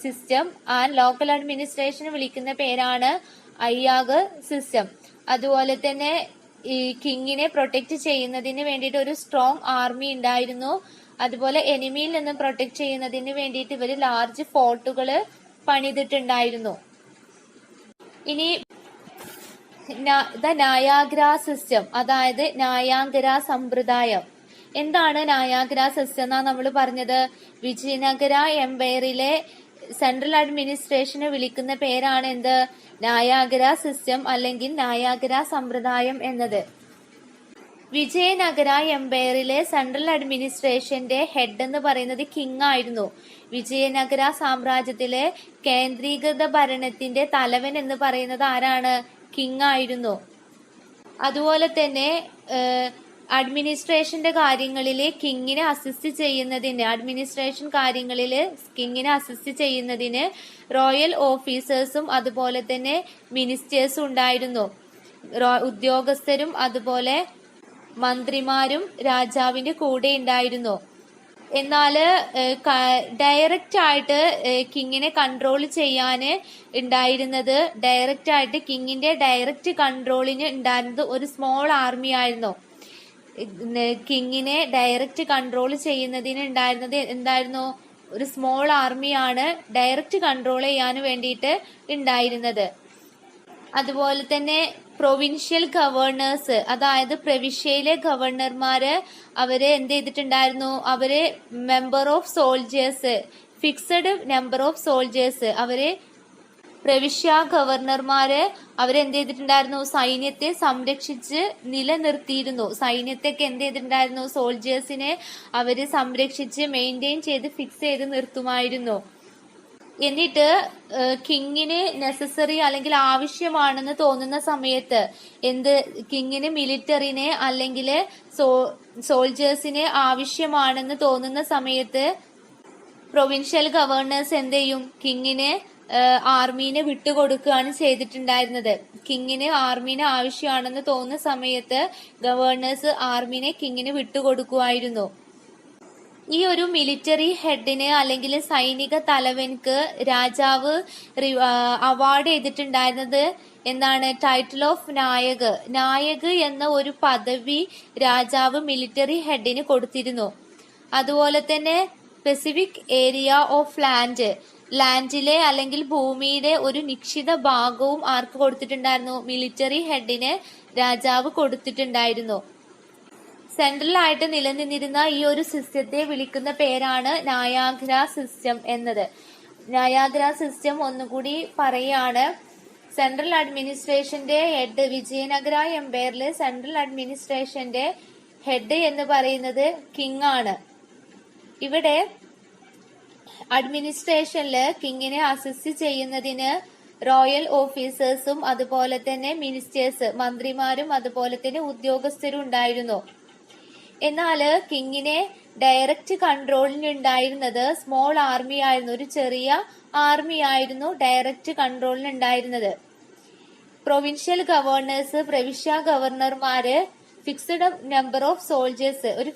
system and local അഡ്മിനിസ്ട്രേഷനെ വിളിക്കുന്ന പേരാണ് അയ്യാഗർ സിസ്റ്റം. അതുപോലെ തന്നെ ഈ കിങ്ങിനെ പ്രൊട്ടക്ട് ചെയ്യുന്നതിന് വേണ്ടിയിട്ട് ഒരു സ്ട്രോങ് ആർമി ഉണ്ടായിരുന്നു. അതുപോലെ എനിമിയിൽ നിന്നും പ്രൊട്ടക്ട് ചെയ്യുന്നതിന് വേണ്ടിയിട്ട് ഇവര് ലാർജ് ഫോർട്ടുകൾ പണിതിട്ടുണ്ടായിരുന്നു. ഇനി നായാഗ്ര സിസ്റ്റം, അതായത് നായാഗ്ര സമ്പ്രദായം. എന്താണ് നായാഗ്ര സിസ്റ്റം എന്നാ നമ്മൾ പറഞ്ഞത്? വിജയനഗര എംപയറിലെ സെൻട്രൽ അഡ്മിനിസ്ട്രേഷനെ വിളിക്കുന്ന പേരാണ് എന്ത്? നായാഗ്ര സിസ്റ്റം അല്ലെങ്കിൽ നായാഗ്ര സമ്പ്രദായം എന്നത്. വിജയനഗര എംപയറിലെ സെൻട്രൽ അഡ്മിനിസ്ട്രേഷന്റെ ഹെഡ് എന്ന് പറയുന്നത് കിങ് ആയിരുന്നു. വിജയനഗര സാമ്രാജ്യത്തിലെ കേന്ദ്രീകൃത ഭരണത്തിന്റെ തലവൻ എന്ന് പറയുന്നത് ആരാണ്? കിങ് ആയിരുന്നു. അതുപോലെ തന്നെ അഡ്മിനിസ്ട്രേഷന്റെ കാര്യങ്ങളിൽ കിങ്ങിനെ അസിസ്റ്റ് ചെയ്യുന്നതിന്, അഡ്മിനിസ്ട്രേഷൻ കാര്യങ്ങളിൽ കിങ്ങിനെ അസിസ്റ്റ് ചെയ്യുന്നതിന് റോയൽ ഓഫീസേഴ്സും അതുപോലെ തന്നെ മിനിസ്റ്റേഴ്സും ഉണ്ടായിരുന്നു. ഉദ്യോഗസ്ഥരും അതുപോലെ മന്ത്രിമാരും രാജാവിന്റെ കൂടെ ഉണ്ടായിരുന്നു. എന്നാല് ഡയറക്റ്റ് ആയിട്ട് കിങ്ങിനെ കൺട്രോൾ ചെയ്യാന് ഉണ്ടായിരുന്നത്, ഡയറക്റ്റ് ആയിട്ട് കിങ്ങിന്റെ ഡയറക്റ്റ് കൺട്രോളിന് ഉണ്ടായിരുന്നത് ഒരു സ്മോൾ ആർമി ആയിരുന്നു. കിങ്ങിനെ ഡയറക്റ്റ് കൺട്രോൾ ചെയ്യുന്നതിന് ഉണ്ടായിരുന്നത് എന്തായിരുന്നു? ഒരു സ്മോൾ ആർമിയാണ് ഡയറക്റ്റ് കൺട്രോൾ ചെയ്യാൻ വേണ്ടിയിട്ട് ഉണ്ടായിരുന്നത്. അതുപോലെ തന്നെ പ്രൊവിൻഷ്യൽ ഗവർണേഴ്സ്, അതായത് പ്രവിശ്യയിലെ ഗവർണർമാര് അവര് എന്ത് ചെയ്തിട്ടുണ്ടായിരുന്നു? അവര് member of soldiers, fixed number of soldiers, അവര് പ്രവിശ്യ ഗവർണർമാര് അവരെന്ത് ചെയ്തിട്ടുണ്ടായിരുന്നു? സൈന്യത്തെ സംരക്ഷിച്ച് നിലനിർത്തിയിരുന്നു. സൈന്യത്തെയൊക്കെ എന്ത് ചെയ്തിട്ടുണ്ടായിരുന്നു? സോൾജേഴ്സിനെ അവര് സംരക്ഷിച്ച് മെയിൻറ്റെയിൻ ചെയ്ത് ഫിക്സ് ചെയ്ത് നിർത്തുമായിരുന്നു. എന്നിട്ട് കിങ്ങിന് നെസസറി അല്ലെങ്കിൽ ആവശ്യമാണെന്ന് തോന്നുന്ന സമയത്ത് കിങ്ങിന് മിലിറ്ററിനെ അല്ലെങ്കിൽ സോൾജേഴ്സിനെ ആവശ്യമാണെന്ന് തോന്നുന്ന സമയത്ത് പ്രൊവിൻഷ്യൽ ഗവർണേഴ്സ് എന്ത് ചെയ്യും? കിങ്ങിന് ആർമീനെ വിട്ടുകൊടുക്കുകയാണ് ചെയ്തിട്ടുണ്ടായിരുന്നത്. കിങ്ങിന് ആർമീനെ ആവശ്യമാണെന്ന് തോന്നുന്ന സമയത്ത് ഗവർണേഴ്സ് ആർമീനെ കിങ്ങിന് വിട്ടുകൊടുക്കുമായിരുന്നു. ഈ ഒരു മിലിറ്ററി ഹെഡിന് അല്ലെങ്കിൽ സൈനിക തലവൻക്ക് രാജാവ് അവാർഡ് ചെയ്തിട്ടുണ്ടായിരുന്നത് എന്താണ്? Title of Nayak. നായക് എന്ന ഒരു പദവി രാജാവ് മിലിറ്ററി ഹെഡിന് കൊടുത്തിരുന്നു. അതുപോലെ തന്നെ സ്പെസിഫിക് ഏരിയ ഓഫ് ലാൻഡിലെ അല്ലെങ്കിൽ ഭൂമിയുടെ ഒരു നിശ്ചിത ഭാഗവും ആർക്ക് കൊടുത്തിട്ടുണ്ടായിരുന്നു? മിലിറ്ററി ഹെഡിന് രാജാവ് കൊടുത്തിട്ടുണ്ടായിരുന്നു. സെൻട്രൽ ആയിട്ട് നിലനിന്നിരുന്ന ഈ ഒരു സിസ്റ്റത്തെ വിളിക്കുന്ന പേരാണ് നയാഗ്ര സിസ്റ്റം എന്നത്. നയാഗ്ര സിസ്റ്റം ഒന്നുകൂടി പറയാണ്. സെൻട്രൽ അഡ്മിനിസ്ട്രേഷന്റെ ഹെഡ്, വിജയനഗര എംപയറിലെ സെൻട്രൽ അഡ്മിനിസ്ട്രേഷന്റെ ഹെഡ് എന്ന് പറയുന്നത് കിങ് ആണ്. ഇവിടെ അഡ്മിനിസ്ട്രേഷനില് കിങ്ങിനെ അസിസ്റ്റ് ചെയ്യുന്നതിന് റോയൽ ഓഫീസേഴ്സും അതുപോലെ തന്നെ മിനിസ്റ്റേഴ്സ്, മന്ത്രിമാരും അതുപോലെ തന്നെ ഉദ്യോഗസ്ഥരും ഉണ്ടായിരുന്നു. എന്നാൽ കിങ്ങിനെ ഡയറക്റ്റ് കൺട്രോളിനുണ്ടായിരുന്നത് സ്മോൾ ആർമി ആയിരുന്നു, ഒരു ചെറിയ ആർമി ആയിരുന്നു ഡയറക്റ്റ് കൺട്രോളിനുണ്ടായിരുന്നത്. പ്രൊവിൻഷ്യൽ ഗവർണേഴ്സ്, പ്രവിശ്യ ഗവർണർമാര് ഫിക്സഡ് നമ്പർ ഓഫ് സോൾജേഴ്സ്, ഒരു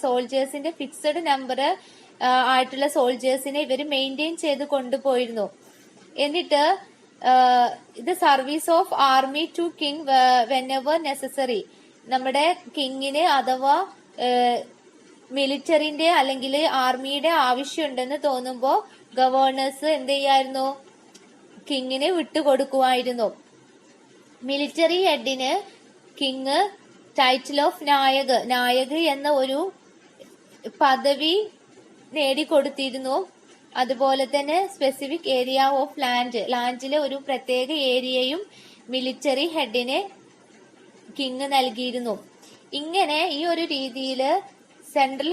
സോൾജേഴ്സിന്റെ ഫിക്സഡ് നമ്പർ ആയിട്ടുള്ള സോൾജേഴ്സിനെ ഇവർ മെയിൻറ്റെയിൻ ചെയ്ത് കൊണ്ടുപോയിരുന്നു. എന്നിട്ട് ഇത് service of army to king whenever necessary, നമ്മുടെ കിങ്ങിന് അഥവാ മിലിറ്ററിന്റെ അല്ലെങ്കിൽ ആർമിയുടെ ആവശ്യമുണ്ടെന്ന് തോന്നുമ്പോ ഗവർണേഴ്സ് എന്ത് ചെയ്യായിരുന്നു? കിങ്ങിന് വിട്ടുകൊടുക്കുമായിരുന്നു. മിലിറ്ററി ഹെഡിന് കിങ് ടൈറ്റിൽ ഓഫ് നായക് എന്ന ഒരു പദവി നേടിക്കൊടുത്തിരുന്നു. അതുപോലെ തന്നെ സ്പെസിഫിക് ഏരിയ ഓഫ് ലാൻഡിലെ ഒരു പ്രത്യേക ഏരിയയും മിലിറ്ററി ഹെഡിന് കിങ് നൽകിയിരുന്നു. ഇങ്ങനെ ഈ ഒരു രീതിയിൽ സെൻട്രൽ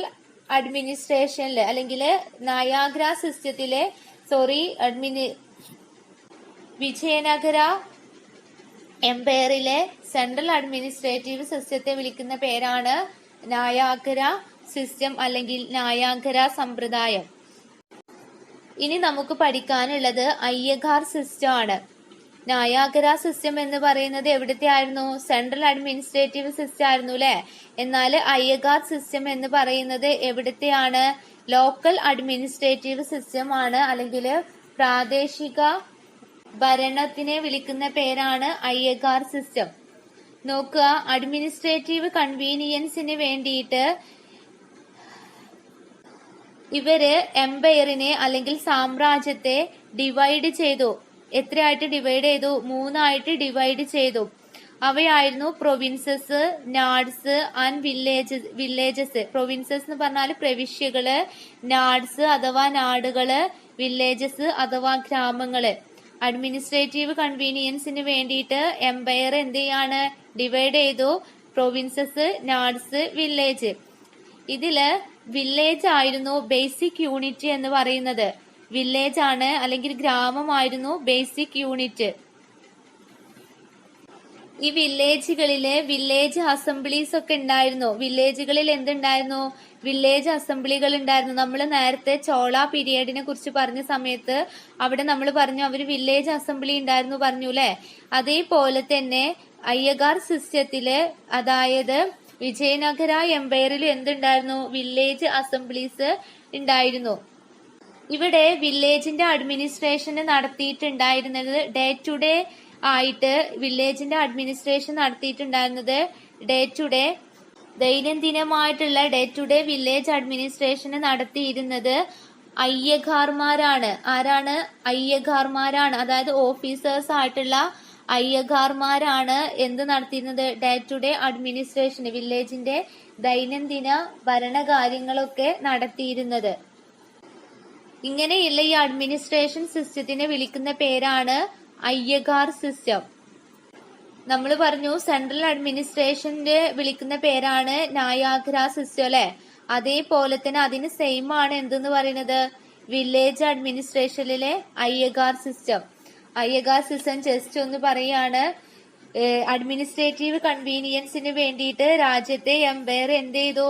അഡ്മിനിസ്ട്രേഷനില് അല്ലെങ്കിൽ നയാഗ്ര സിസ്റ്റത്തിലെ വിജയനഗര എംപയറിലെ സെൻട്രൽ അഡ്മിനിസ്ട്രേറ്റീവ് സിസ്റ്റത്തെ വിളിക്കുന്ന പേരാണ് നയാഗ്ര സിസ്റ്റം അല്ലെങ്കിൽ നയാഗ്ര സമ്പ്രദായം. ഇനി നമുക്ക് പഠിക്കാനുള്ളത് അയ്യഗാർ സിസ്റ്റം ആണ്. നയാഗ്ര സിസ്റ്റം എന്ന് പറയുന്നത് എവിടത്തെ ആയിരുന്നു? സെൻട്രൽ അഡ്മിനിസ്ട്രേറ്റീവ് സിസ്റ്റം ആയിരുന്നു അല്ലെ. എന്നാൽ അയ്യഗാർ സിസ്റ്റം എന്ന് പറയുന്നത് എവിടത്തെയാണ്? ലോക്കൽ അഡ്മിനിസ്ട്രേറ്റീവ് സിസ്റ്റം ആണ്, അല്ലെങ്കിൽ പ്രാദേശിക ഭരണത്തിനെ വിളിക്കുന്ന പേരാണ് അയ്യഗാർ സിസ്റ്റം. നോക്കുക, അഡ്മിനിസ്ട്രേറ്റീവ് കൺവീനിയൻസിന് വേണ്ടിയിട്ട് ഇവര് എംപയറിനെ അല്ലെങ്കിൽ സാമ്രാജ്യത്തെ ഡിവൈഡ് ചെയ്തു. എത്രയായിട്ട് ഡിവൈഡ് ചെയ്തു? 3 ആയിട്ട് ഡിവൈഡ് ചെയ്തു. അവയായിരുന്നു പ്രൊവിൻസസ്, നാഡ്സ് ആൻഡ് വില്ലേജസ്. പ്രൊവിൻസസ് എന്ന് പറഞ്ഞാൽ പ്രവിശ്യകള്, നാഡ്സ് അഥവാ നാടുകള്, വില്ലേജസ് അഥവാ ഗ്രാമങ്ങള്. അഡ്മിനിസ്ട്രേറ്റീവ് കൺവീനിയൻസിന് വേണ്ടിയിട്ട് എംപയർ എന്ത് ചെയ്യാണ്? ഡിവൈഡ് ചെയ്തു. പ്രൊവിൻസസ്, നാഡ്സ്, വില്ലേജ്. ഇതില് വില്ലേജ് ആയിരുന്നു ബേസിക് യൂണിറ്റ് എന്ന് പറയുന്നത്. വില്ലേജ് ആണ് അല്ലെങ്കിൽ ഗ്രാമമായിരുന്നു ബേസിക് യൂണിറ്റ്. ഈ വില്ലേജുകളിലെ വില്ലേജ് അസംബ്ലീസ് ഒക്കെ ഉണ്ടായിരുന്നു. വില്ലേജുകളിൽ എന്തുണ്ടായിരുന്നു? വില്ലേജ് അസംബ്ലികൾ ഉണ്ടായിരുന്നു. നമ്മൾ നേരത്തെ ചോള പീരിയഡിനെ കുറിച്ച് പറഞ്ഞ സമയത്ത് അവിടെ നമ്മൾ പറഞ്ഞു അവര് വില്ലേജ് അസംബ്ലി ഉണ്ടായിരുന്നു പറഞ്ഞു അല്ലെ. അതേപോലെ തന്നെ അയ്യഗാർ സിസ്റ്റത്തില്, അതായത് വിജയനഗര എംപയറിൽ എന്തുണ്ടായിരുന്നു? വില്ലേജ് അസംബ്ലീസ് ഉണ്ടായിരുന്നു. ഇവിടെ വില്ലേജിന്റെ അഡ്മിനിസ്ട്രേഷൻ നടത്തിയിട്ടുണ്ടായിരുന്നത് ഡേ ടു ഡേ ആയിട്ട് വില്ലേജിന്റെ അഡ്മിനിസ്ട്രേഷൻ നടത്തിയിട്ടുണ്ടായിരുന്നത് ദൈനംദിനമായിട്ടുള്ള day to day village administration നടത്തിയിരുന്നത് അയ്യഗാർമാരാണ്. ആരാണ്? അയ്യഗാർമാരാണ്. അതായത് ഓഫീസേഴ്സ് ആയിട്ടുള്ള അയ്യഗാർമാരാണ് എന്ത് നടത്തിയിരുന്നത്? ഡേ ടു ഡേ അഡ്മിനിസ്ട്രേഷൻ, വില്ലേജിന്റെ ദൈനംദിന ഭരണകാര്യങ്ങളൊക്കെ നടത്തിയിരുന്നത്. ഇങ്ങനെയുള്ള ഈ അഡ്മിനിസ്ട്രേഷൻ സിസ്റ്റത്തിനെ വിളിക്കുന്ന പേരാണ് അയ്യഗാർ സിസ്റ്റം. നമ്മൾ പറഞ്ഞു സെൻട്രൽ അഡ്മിനിസ്ട്രേഷന്റെ വിളിക്കുന്ന പേരാണ് നയാഗ്ര സിസ്റ്റം അല്ലെ. അതേപോലെ തന്നെ അതിന് സെയിം ആണ് എന്തെന്ന് പറയുന്നത്? വില്ലേജ് അഡ്മിനിസ്ട്രേഷനിലെ Ayyagar system. Ayyagar system just ഒന്ന് പറയാണ്, അഡ്മിനിസ്ട്രേറ്റീവ് കൺവീനിയൻസിന് വേണ്ടിയിട്ട് രാജ്യത്തെ എംപയർ എന്ത് ചെയ്തു,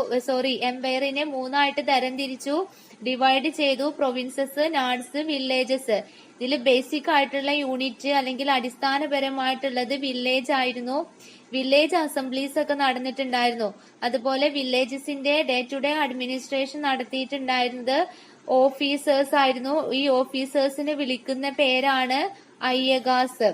എംപയറിനെ 3ആയിട്ട് തരംതിരിച്ചു, ഡിവൈഡ് ചെയ്തു. പ്രൊവിൻസസ്, നാഡ്സ്, വില്ലേജസ്. ഇതിൽ ബേസിക് ആയിട്ടുള്ള യൂണിറ്റ് അല്ലെങ്കിൽ അടിസ്ഥാനപരമായിട്ടുള്ളത് വില്ലേജ് ആയിരുന്നു. വില്ലേജ് അസംബ്ലീസ് ഒക്കെ നടന്നിട്ടുണ്ടായിരുന്നു. അതുപോലെ വില്ലേജസിന്റെ ഡേ ടു ഡേ അഡ്മിനിസ്ട്രേഷൻ നടത്തിയിട്ടുണ്ടായിരുന്നത് ഓഫീസേഴ്സ് ആയിരുന്നു. ഈ ഓഫീസേഴ്സിനെ വിളിക്കുന്ന പേരാണ് അയ്യഗാസ്.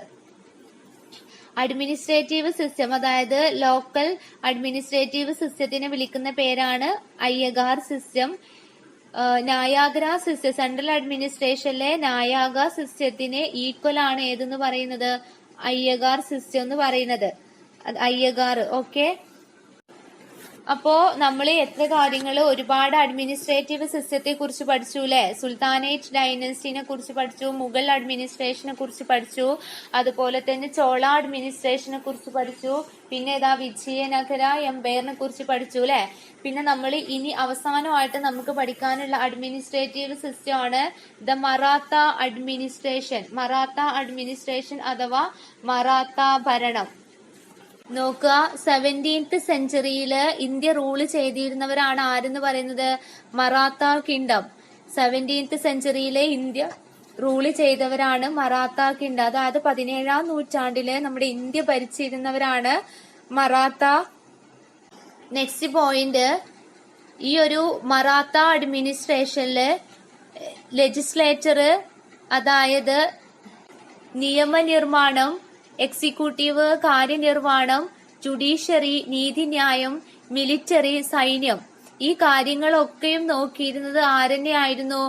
അഡ്മിനിസ്ട്രേറ്റീവ് സിസ്റ്റം, അതായത് ലോക്കൽ അഡ്മിനിസ്ട്രേറ്റീവ് സിസ്റ്റത്തിനെ വിളിക്കുന്ന പേരാണ് അയ്യഗാർ സിസ്റ്റം. നായാഗ്ര സിസ്റ്റം, സെൻട്രൽ അഡ്മിനിസ്ട്രേഷനിലെ നായാഗ സിസ്റ്റത്തിന് ഈക്വൽ ആണ് ഏതെന്ന് പറയുന്നത്, അയ്യഗാർ സിസ്റ്റം എന്ന് പറയുന്നത്. അയ്യഗാർ. ഓക്കെ, അപ്പോ നമ്മൾ എത്ര കാര്യങ്ങൾ, ഒരുപാട് അഡ്മിനിസ്ട്രേറ്റീവ് സിസ്റ്റത്തെ കുറിച്ച് പഠിച്ചു അല്ലെ. സുൽത്താനേറ്റ് ഡൈനസ്റ്റിനെ കുറിച്ച് പഠിച്ചു, മുഗൾ അഡ്മിനിസ്ട്രേഷനെ കുറിച്ച് പഠിച്ചു, അതുപോലെ തന്നെ ചോള അഡ്മിനിസ്ട്രേഷനെ കുറിച്ച് പഠിച്ചു, പിന്നെ വിജയനഗര എംപയറിനെ കുറിച്ച് പഠിച്ചു അല്ലെ. പിന്നെ നമ്മൾ ഇനി അവസാനമായിട്ട് നമുക്ക് പഠിക്കാനുള്ള അഡ്മിനിസ്ട്രേറ്റീവ് സിസ്റ്റം ആണ് the Maratha administration. Maratha administration അഥവാ മറാത്ത ഭരണം. നോക്കുക, 17th സെഞ്ചുറിയിൽ ഇന്ത്യ റൂള് ചെയ്തിരുന്നവരാണ് ആരെന്ന് പറയുന്നത്, Maratha kingdom. 17th century India rule ചെയ്തവരാണ് മറാത്ത കിങ്ഡം. അതായത് 17ാം നൂറ്റാണ്ടില് നമ്മുടെ ഇന്ത്യ ഭരിച്ചിരുന്നവരാണ് മറാത്ത. നെക്സ്റ്റ് പോയിന്റ്, ഈ ഒരു മറാത്ത അഡ്മിനിസ്ട്രേഷനില് ലെജിസ്ലേച്ചർ, അതായത് നിയമനിർമ്മാണം, എക്സിക്യൂട്ടീവ് കാര്യനിർവഹണം, ജുഡീഷ്യറി നീതിന്യായം, മിലിറ്ററി സൈന്യം, ഈ കാര്യങ്ങളൊക്കെയും നോക്കിയിരുന്നത് ആരെന്നെയായിരുന്നു,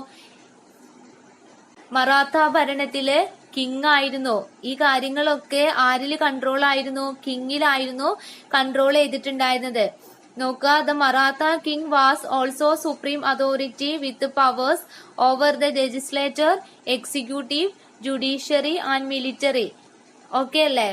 മറാത്ത ഭരണത്തില് കിങ് ആയിരുന്നു. ഈ കാര്യങ്ങളൊക്കെ ആരിൽ കൺട്രോൾ ആയിരുന്നു, കിങ്ങിലായിരുന്നു കൺട്രോൾ ചെയ്തിട്ടുണ്ടായിരുന്നത്. നോക്കുക, the Maratha king was also supreme authority with powers over the legislature, executive, judiciary and military. Okay അല്ലേ.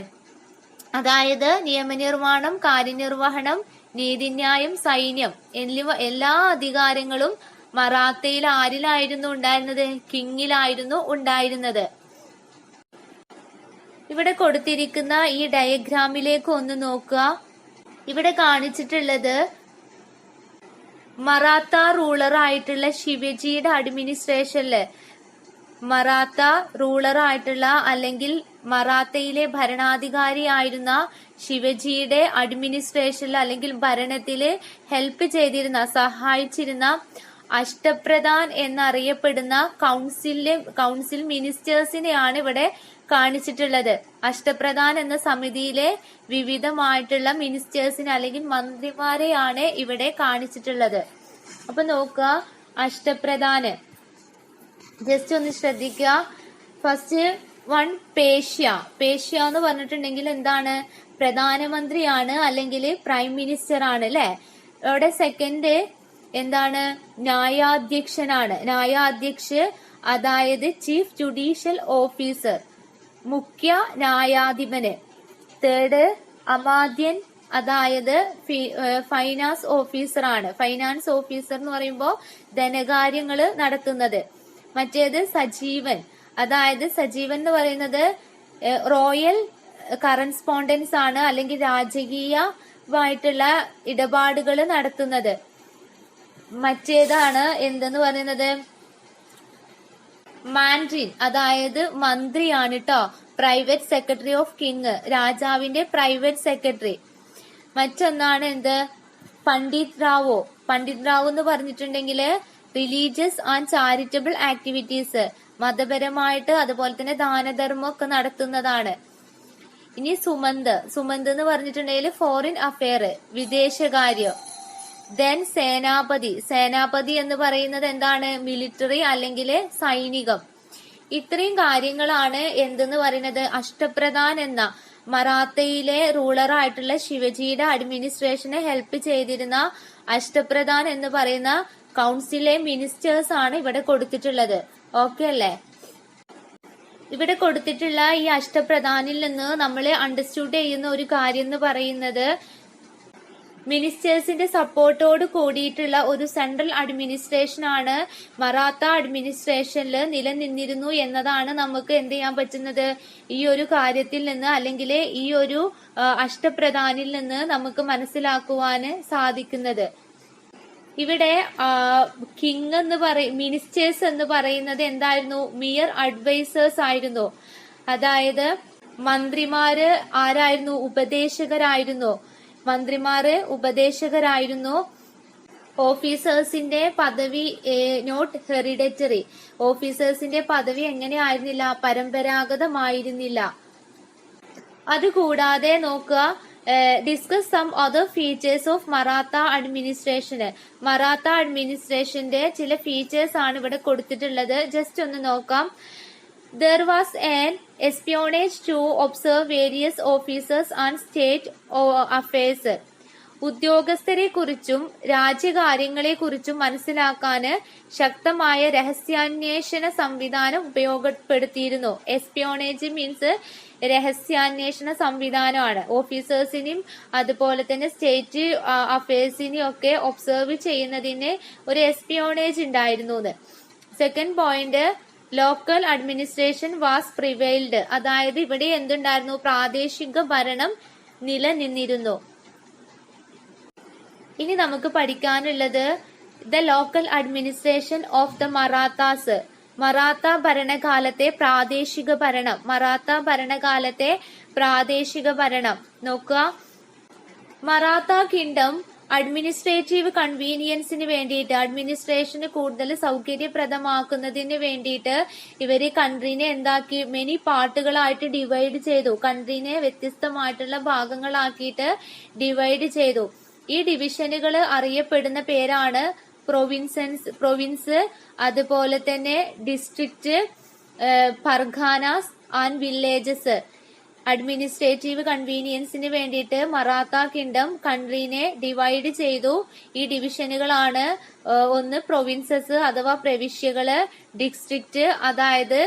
അതായത് നിയമനിർമ്മാണം, കാര്യനിർവഹണം, നീതിന്യായം, സൈന്യം എന്നിവ എല്ലാ അധികാരങ്ങളും മറാത്തയിൽ ആരിലായിരുന്നു ഉണ്ടായിരുന്നത്, കിങ്ങിലായിരുന്നു ഉണ്ടായിരുന്നത്. ഇവിടെ കൊടുത്തിരിക്കുന്ന ഈ ഡയഗ്രാമിലേക്ക് ഒന്ന് നോക്കുക. ഇവിടെ കാണിച്ചിട്ടുള്ളത് മറാത്ത റൂളർ ആയിട്ടുള്ള ശിവജിയുടെ അഡ്മിനിസ്ട്രേഷനില്, മറാത്ത റൂളർ ആയിട്ടുള്ള അല്ലെങ്കിൽ മറാത്തയിലെ ഭരണാധികാരിയായിരുന്ന ശിവജിയുടെ അഡ്മിനിസ്ട്രേഷനിൽ അല്ലെങ്കിൽ ഭരണത്തില് ഹെൽപ്പ് ചെയ്തിരുന്ന, സഹായിച്ചിരുന്ന അഷ്ടപ്രധാൻ എന്നറിയപ്പെടുന്ന കൗൺസിൽ മിനിസ്റ്റേഴ്സിനെയാണ് ഇവിടെ കാണിച്ചിട്ടുള്ളത്. അഷ്ടപ്രധാൻ എന്ന സമിതിയിലെ വിവിധമായിട്ടുള്ള മിനിസ്റ്റേഴ്സിനെ അല്ലെങ്കിൽ മന്ത്രിമാരെയാണ് ഇവിടെ കാണിച്ചിട്ടുള്ളത്. അപ്പൊ നോക്കുക, അഷ്ടപ്രധാന് ജസ്റ്റ് ഒന്ന് ശ്രദ്ധിക്കുക. First one പേഷ്യ. പേഷ്യ എന്ന് പറഞ്ഞിട്ടുണ്ടെങ്കിൽ എന്താണ്, പ്രധാനമന്ത്രിയാണ് അല്ലെങ്കിൽ പ്രൈം മിനിസ്റ്റർ ആണ് അല്ലെ. ഇവിടെ സെക്കൻഡ് എന്താണ്, ന്യായാധ്യക്ഷനാണ്. ന്യായാധ്യക്ഷ് അതായത് ചീഫ് ജുഡീഷ്യൽ ഓഫീസർ, മുഖ്യ ന്യായാധിപന്. തേർഡ് അമാത്യൻ, അതായത് ഫൈനാൻസ് ഓഫീസർ ആണ്. ഫൈനാൻസ് ഓഫീസർ എന്ന് പറയുമ്പോൾ ധനകാര്യങ്ങൾ നടത്തുന്നത്. മറ്റേത് സജീവൻ, അതായത് സജീവൻ എന്ന് പറയുന്നത് റോയൽ കറസ്പോണ്ടൻസ് ആണ് അല്ലെങ്കിൽ രാജകീയമായിട്ടുള്ള ഇടപാടുകൾ നടത്തുന്നത്. മറ്റേതാണ് എന്തെന്ന് പറയുന്നത്, മാൻഡ്രിൻ, അതായത് മന്ത്രിയാണ് കേട്ടോ. പ്രൈവറ്റ് സെക്രട്ടറി ഓഫ് കിങ്, രാജാവിന്റെ പ്രൈവറ്റ് സെക്രട്ടറി. മറ്റൊന്നാണ് എന്ത്, പണ്ഡിറ്റ് റാവോ. പണ്ഡിറ്റ് റാവു എന്ന് പറഞ്ഞിട്ടുണ്ടെങ്കിൽ റിലീജിയസ് ആൻഡ് ചാരിറ്റബിൾ ആക്ടിവിറ്റീസ്, മതപരമായിട്ട് അതുപോലെ തന്നെ ദാനധർമ്മം ഒക്കെ നടത്തുന്നതാണ്. ഇനി സുമന്ത്. സുമന്ത് എന്ന് പറഞ്ഞിട്ടുണ്ടെങ്കിൽ ഫോറിൻ അഫെയർ, വിദേശകാര്യം. ദെൻ സേനാപതി. സേനാപതി എന്ന് പറയുന്നത് എന്താണ്, മിലിറ്ററി അല്ലെങ്കിൽ സൈനികം. ഇത്രയും കാര്യങ്ങളാണ് എന്തെന്ന് പറയുന്നത്, അഷ്ടപ്രധാൻ എന്ന മറാത്തയിലെ റൂളർ ആയിട്ടുള്ള ശിവജിയുടെ അഡ്മിനിസ്ട്രേഷനെ ഹെൽപ്പ് ചെയ്തിരുന്ന അഷ്ടപ്രധാൻ എന്ന് പറയുന്ന കൗൺസിലെ മിനിസ്റ്റേഴ്സ് ആണ് ഇവിടെ കൊടുത്തിട്ടുള്ളത്. ഓക്കെ അല്ലേ. ഇവിടെ കൊടുത്തിട്ടുള്ള ഈ അഷ്ടപ്രധാനിൽ നിന്ന് നമ്മൾ അണ്ടർസ്റ്റുഡ് ചെയ്യുന്ന ഒരു കാര്യം എന്ന് പറയുന്നത്, മിനിസ്റ്റേഴ്സിന്റെ സപ്പോർട്ടോട് കൂടിയിട്ടുള്ള ഒരു സെൻട്രൽ അഡ്മിനിസ്ട്രേഷൻ ആണ് മറാത്ത അഡ്മിനിസ്ട്രേഷനിൽ നിലനിന്നിരുന്നു എന്നതാണ് നമുക്ക് എന്ത് ചെയ്യാൻ പറ്റുന്നത്, ഈ ഒരു കാര്യത്തിൽ നിന്ന് അല്ലെങ്കിൽ ഈ ഒരു അഷ്ടപ്രധാനിൽ നിന്ന് നമുക്ക് മനസ്സിലാക്കുവാന് സാധിക്കുന്നത്. ഇവിടെ കിങ് എന്ന് മിനിസ്റ്റേഴ്സ് എന്ന് പറയുന്നത് എന്തായിരുന്നു, മിയർ അഡ്വൈസേഴ്സ് ആയിരുന്നു. അതായത് മന്ത്രിമാര് ആരായിരുന്നു, ഉപദേശകരായിരുന്നു. മന്ത്രിമാര് ഉപദേശകരായിരുന്നു. ഓഫീസേഴ്സിന്റെ പദവി നോട്ട് ഹെറിഡിറ്ററി. ഓഫീസേഴ്സിന്റെ പദവി എങ്ങനെയായിരുന്നില്ല, പരമ്പരാഗതമായിരുന്നില്ല. അതുകൂടാതെ നോക്കുക, discuss some other features of Maratha അഡ്മിനിസ്ട്രേഷന്. മറാത്ത അഡ്മിനിസ്ട്രേഷന്റെ ചില ഫീച്ചേഴ്സ് ആണ് ഇവിടെ കൊടുത്തിട്ടുള്ളത്. ജസ്റ്റ് ഒന്ന് നോക്കാം. There was an espionage to observe various officers and state affairs. ഉദ്യോഗസ്ഥരെ കുറിച്ചും രാജ്യകാര്യങ്ങളെ കുറിച്ചും മനസ്സിലാക്കാന് ശക്തമായ രഹസ്യാന്വേഷണ സംവിധാനം ഉപയോഗപ്പെടുത്തിയിരുന്നു. എസ്പിയോണേജ് മീൻസ് രഹസ്യാന്വേഷണ സംവിധാനമാണ്. ഓഫീസേഴ്സിനെയും അതുപോലെ തന്നെ സ്റ്റേറ്റ് അഫയേഴ്സിനെയും ഒക്കെ ഒബ്സർവ് ചെയ്യുന്നതിന് ഒരു എസ്പിയോണേജ് ഉണ്ടായിരുന്നു. Second point, local administration was prevailed. അതായത് ഇവിടെ എന്തുണ്ടായിരുന്നു, പ്രാദേശിക ഭരണം നിലനിന്നിരുന്നു. ഇനി നമുക്ക് പഠിക്കാനുള്ളത് the local administration of the Marathas. Maratha ഭരണകാലത്തെ പ്രാദേശിക ഭരണം. മറാത്ത ഭരണകാലത്തെ പ്രാദേശിക ഭരണം നോക്കുക. മറാത്ത കിങ്ഡം അഡ്മിനിസ്ട്രേറ്റീവ് കൺവീനിയൻസിന് വേണ്ടിയിട്ട്, അഡ്മിനിസ്ട്രേഷന് കൂടുതൽ സൗകര്യപ്രദമാക്കുന്നതിന് വേണ്ടിയിട്ട് ഇവര് കൺട്രീനെ എന്താക്കി, മെനി പാർട്ടുകളായിട്ട് ഡിവൈഡ് ചെയ്തു. കൺട്രീനെ വ്യത്യസ്തമായിട്ടുള്ള ഭാഗങ്ങളാക്കിയിട്ട് ഡിവൈഡ് ചെയ്തു. ഈ ഡിവിഷനുകൾ അറിയപ്പെടുന്ന പേരാണ് പ്രൊവിൻസ്, അതുപോലെ തന്നെ ഡിസ്ട്രിക്റ്റ്, പർഖാനാസ് ആൻഡ് വില്ലേജസ്. അഡ്മിനിസ്ട്രേറ്റീവ് കൺവീനിയൻസിന് വേണ്ടിയിട്ട് മറാത്ത കിങ്ഡം കൺട്രീനെ ഡിവൈഡ് ചെയ്തു. ഈ ഡിവിഷനുകളാണ് ഒന്ന് പ്രൊവിൻസസ് അഥവാ പ്രവിശ്യകള്, ഡിസ്ട്രിക്റ്റ് അതായത്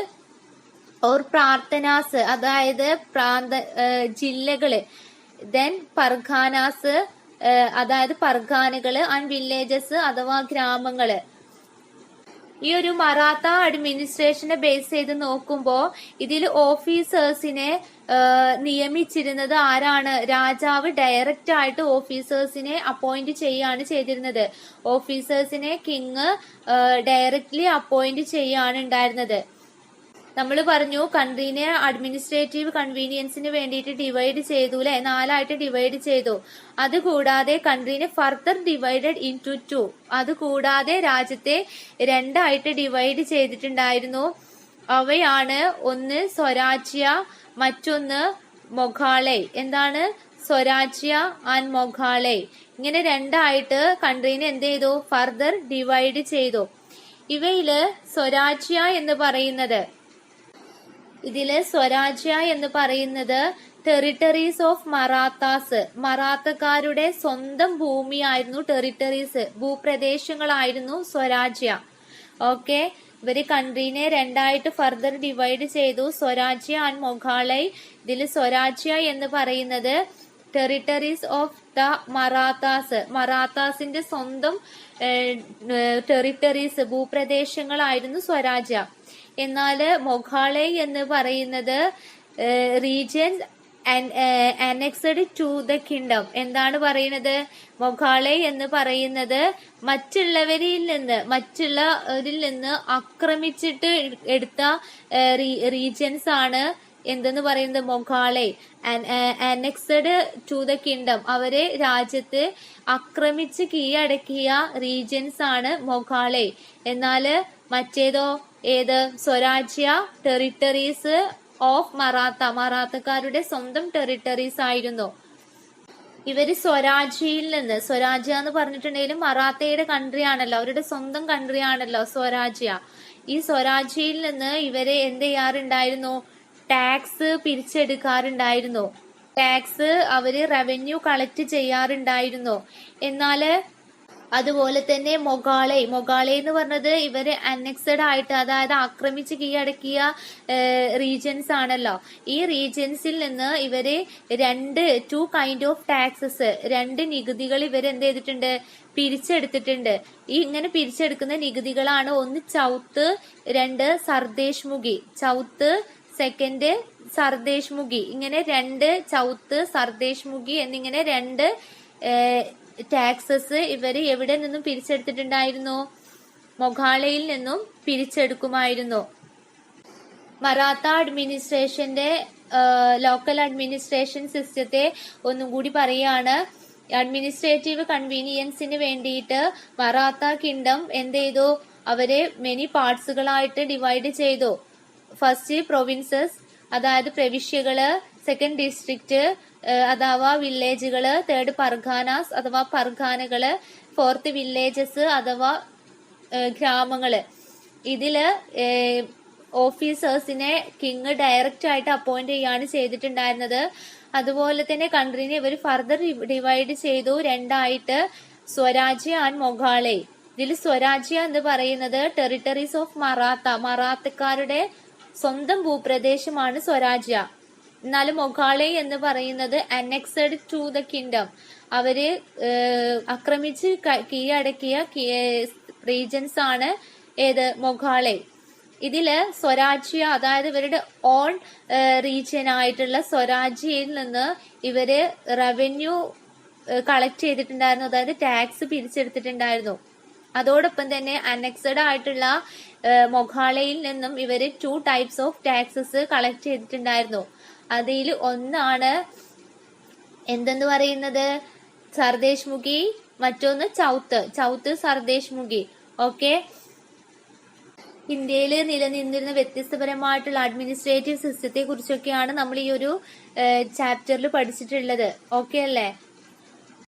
പ്രാർത്ഥനാസ് അതായത് ജില്ലകള്, ദെൻ പർഖാനാസ് അതായത് പർഖാനുകള്, ആൻഡ് വില്ലേജസ് അഥവാ ഗ്രാമങ്ങള്. ഈ ഒരു മറാത്ത അഡ്മിനിസ്ട്രേഷനെ ബേസ് ചെയ്ത് നോക്കുമ്പോ ഇതിൽ ഓഫീസേഴ്സിനെ നിയമിച്ചിരുന്നത് ആരാണ്, രാജാവ് ഡയറക്റ്റ് ആയിട്ട് ഓഫീസേഴ്സിനെ അപ്പോയിന്റ് ചെയ്യാണ് ചെയ്തിരുന്നത്. ഓഫീസേഴ്സിനെ കിങ് ഡയറക്ട്ലി അപ്പോയിന്റ് ചെയ്യാണ് ഉണ്ടായിരുന്നത്. നമ്മൾ പറഞ്ഞു കൺട്രീനെ അഡ്മിനിസ്ട്രേറ്റീവ് കൺവീനിയൻസിന് വേണ്ടിയിട്ട് ഡിവൈഡ് ചെയ്തു അല്ലെ, 4 ഡിവൈഡ് ചെയ്തു. അതുകൂടാതെ കൺട്രീനെ ഫർദർ ഡിവൈഡഡ് ഇൻടു 2. അതുകൂടാതെ രാജ്യത്തെ 2 ഡിവൈഡ് ചെയ്തിട്ടുണ്ടായിരുന്നു. അവയാണ് ഒന്ന് സ്വരാജ്യ, മറ്റൊന്ന് മൊഘാളൈ. എന്താണ് സ്വരാജ്യ ആൻഡ് മൊഘാളൈ. ഇങ്ങനെ 2 കൺട്രീനെ എന്ത് ചെയ്തു, ഫർദർ ഡിവൈഡ് ചെയ്തു. ഇവയില് സ്വരാജ്യ എന്ന് പറയുന്നത്, ടെറിട്ടറീസ് ഓഫ് മറാത്താസ്, മറാത്തക്കാരുടെ സ്വന്തം ഭൂമിയായിരുന്നു. ടെറിട്ടറീസ് ഭൂപ്രദേശങ്ങളായിരുന്നു സ്വരാജ്യ. ഓക്കെ, ഇവര് കൺട്രീനെ 2 ഫർദർ ഡിവൈഡ് ചെയ്തു, സ്വരാജ്യ ആൻഡ് മൊഘാളൈ. ഇതിൽ സ്വരാജ്യ എന്ന് പറയുന്നത് ടെറിട്ടറീസ് ഓഫ് ദ മറാത്താസ്, മറാത്താസിന്റെ സ്വന്തം ടെറിട്ടറീസ് ഭൂപ്രദേശങ്ങളായിരുന്നു സ്വരാജ്യ. എന്നാല് മൊഘാളൈ എന്ന് പറയുന്നത് റീജിയൻസ് അനെക്സഡ് ടു ദ കിങ്ഡം. എന്താണ് പറയുന്നത്, മൊഘാളൈ എന്ന് പറയുന്നത് മറ്റുള്ളവരിൽ നിന്ന് ആക്രമിച്ചിട്ട് എടുത്ത റീജിയൻസ് ആണ് എന്തെന്ന് പറയുന്നത് മൊഘാളൈ. അനെക്സഡ് ടു ദ കിങ്ഡം, അവരെ രാജ്യത്ത് ആക്രമിച്ച് കീഴടക്കിയ റീജിയൻസ് ആണ് മൊഘാളൈ. എന്നാല് മറ്റേതോ ഏത്, സ്വരാജ്യ ടെറിട്ടറീസ് ഓഫ് മറാത്ത, മറാത്തക്കാരുടെ സ്വന്തം ടെറിട്ടറീസ് ആയിരുന്നു. ഇവര് സ്വരാജ്യയിൽ നിന്ന്, സ്വരാജ്യ എന്ന് പറഞ്ഞിട്ടുണ്ടെങ്കിലും മറാത്തയുടെ കൺട്രി ആണല്ലോ, അവരുടെ സ്വന്തം കൺട്രി ആണല്ലോ സ്വരാജ്യ. ഈ സ്വരാജ്യയിൽ നിന്ന് ഇവര് എന്ത് ചെയ്യാറുണ്ടായിരുന്നു, ടാക്സ് പിരിച്ചെടുക്കാറുണ്ടായിരുന്നു. ടാക്സ് അവര് റവന്യൂ കളക്ട് ചെയ്യാറുണ്ടായിരുന്നു. എന്നാല് അതുപോലെ തന്നെ മൊഗാളെ എന്ന് പറഞ്ഞത് ഇവര് അനക്സഡ് ആയിട്ട്, അതായത് ആക്രമിച്ച് കീഴടക്കിയ റീജിയൻസ് ആണല്ലോ. ഈ റീജിയൻസിൽ നിന്ന് ഇവര് ടു കൈൻഡ് ഓഫ് ടാക്സസ്, രണ്ട് നികുതികൾ ഇവർ എന്ത് ചെയ്തിട്ടുണ്ട്, പിരിച്ചെടുത്തിട്ടുണ്ട്. ഈ ഇങ്ങനെ പിരിച്ചെടുക്കുന്ന നികുതികളാണ് ഒന്ന് ചൗത്ത്, രണ്ട് സർദേശ് ചൗത്ത്, സെക്കൻഡ് സർദേശ് ഇങ്ങനെ ചൗത്ത്, സർദേശ് എന്നിങ്ങനെ രണ്ട് ടാക്സസ് ഇവര് എവിടെ നിന്നും പിരിച്ചെടുത്തിട്ടുണ്ടായിരുന്നു, മൊഗാളയിൽ നിന്നും പിരിച്ചെടുക്കുമായിരുന്നു. മറാത്ത അഡ്മിനിസ്ട്രേഷന്റെ ലോക്കൽ അഡ്മിനിസ്ട്രേഷൻ സിസ്റ്റത്തെ ഒന്നും കൂടി പറയാണ്. അഡ്മിനിസ്ട്രേറ്റീവ് കൺവീനിയൻസിന് വേണ്ടിയിട്ട് മറാത്ത കിങ്ഡം എന്ത് ചെയ്തു, അവര് മെനി പാർട്സുകളായിട്ട് ഡിവൈഡ് ചെയ്തു. ഫസ്റ്റ് പ്രൊവിൻസസ്, അതായത് പ്രവിശ്യകള്, സെക്കൻഡ് ഡിസ്ട്രിക്റ്റ് അഥവാ വില്ലേജുകള്, തേർഡ് പർഗാനാസ് അഥവാ പർഗാനകള്, ഫോർത്ത് വില്ലേജസ് അഥവാ ഗ്രാമങ്ങള്. ഇതില് ഓഫീസേഴ്സിനെ കിങ് ഡയറക്റ്റ് ആയിട്ട് അപ്പോയിന്റ് ചെയ്യാണ് ചെയ്തിട്ടുണ്ടായിരുന്നത്. അതുപോലെ തന്നെ കൺട്രീനെ ഇവർ ഫർദർ ഡിവൈഡ് ചെയ്തു രണ്ടായിട്ട്, സ്വരാജ്യ ആൻഡ് മൊഗാളെ. ഇതിൽ സ്വരാജ്യ എന്ന് പറയുന്നത് ടെറിട്ടറീസ് ഓഫ് മറാത്തക്കാരുടെ സ്വന്തം ഭൂപ്രദേശമാണ് സ്വരാജ്യ. എന്നാലും മൊഗാളെ എന്ന് പറയുന്നത് അനക്സഡ് ടു ദ കിങ്ഡം, അവര് ആക്രമിച്ച് കീഴടക്കിയ റീജൻസ് ആണ് ഏത്, മൊഗാളെ. ഇതില് സ്വരാജ്യ, അതായത് ഇവരുടെ ഓൺ റീജിയൻ ആയിട്ടുള്ള സ്വരാജ്യയിൽ നിന്ന് ഇവര് റവന്യൂ കളക്ട് ചെയ്തിട്ടുണ്ടായിരുന്നു, അതായത് ടാക്സ് പിരിച്ചെടുത്തിട്ടുണ്ടായിരുന്നു. അതോടൊപ്പം തന്നെ അനക്സഡ് ആയിട്ടുള്ള മൊഗാളയിൽ നിന്നും ഇവര് 2 ടൈപ്സ് ഓഫ് ടാക്സസ് കളക്ട് ചെയ്തിട്ടുണ്ടായിരുന്നു. അതിൽ ഒന്നാണ് എന്തെന്ന് പറയുന്നത്, സർദേശ് മറ്റൊന്ന് ചൗത്ത് സർദേശ് ഓക്കെ. ഇന്ത്യയിൽ നിലനിന്നിരുന്ന വ്യത്യസ്തപരമായിട്ടുള്ള അഡ്മിനിസ്ട്രേറ്റീവ് സിസ്റ്റത്തെ കുറിച്ചൊക്കെയാണ് നമ്മൾ ഈ ഒരു ചാപ്റ്ററിൽ പഠിച്ചിട്ടുള്ളത്. ഓക്കെ അല്ലേ?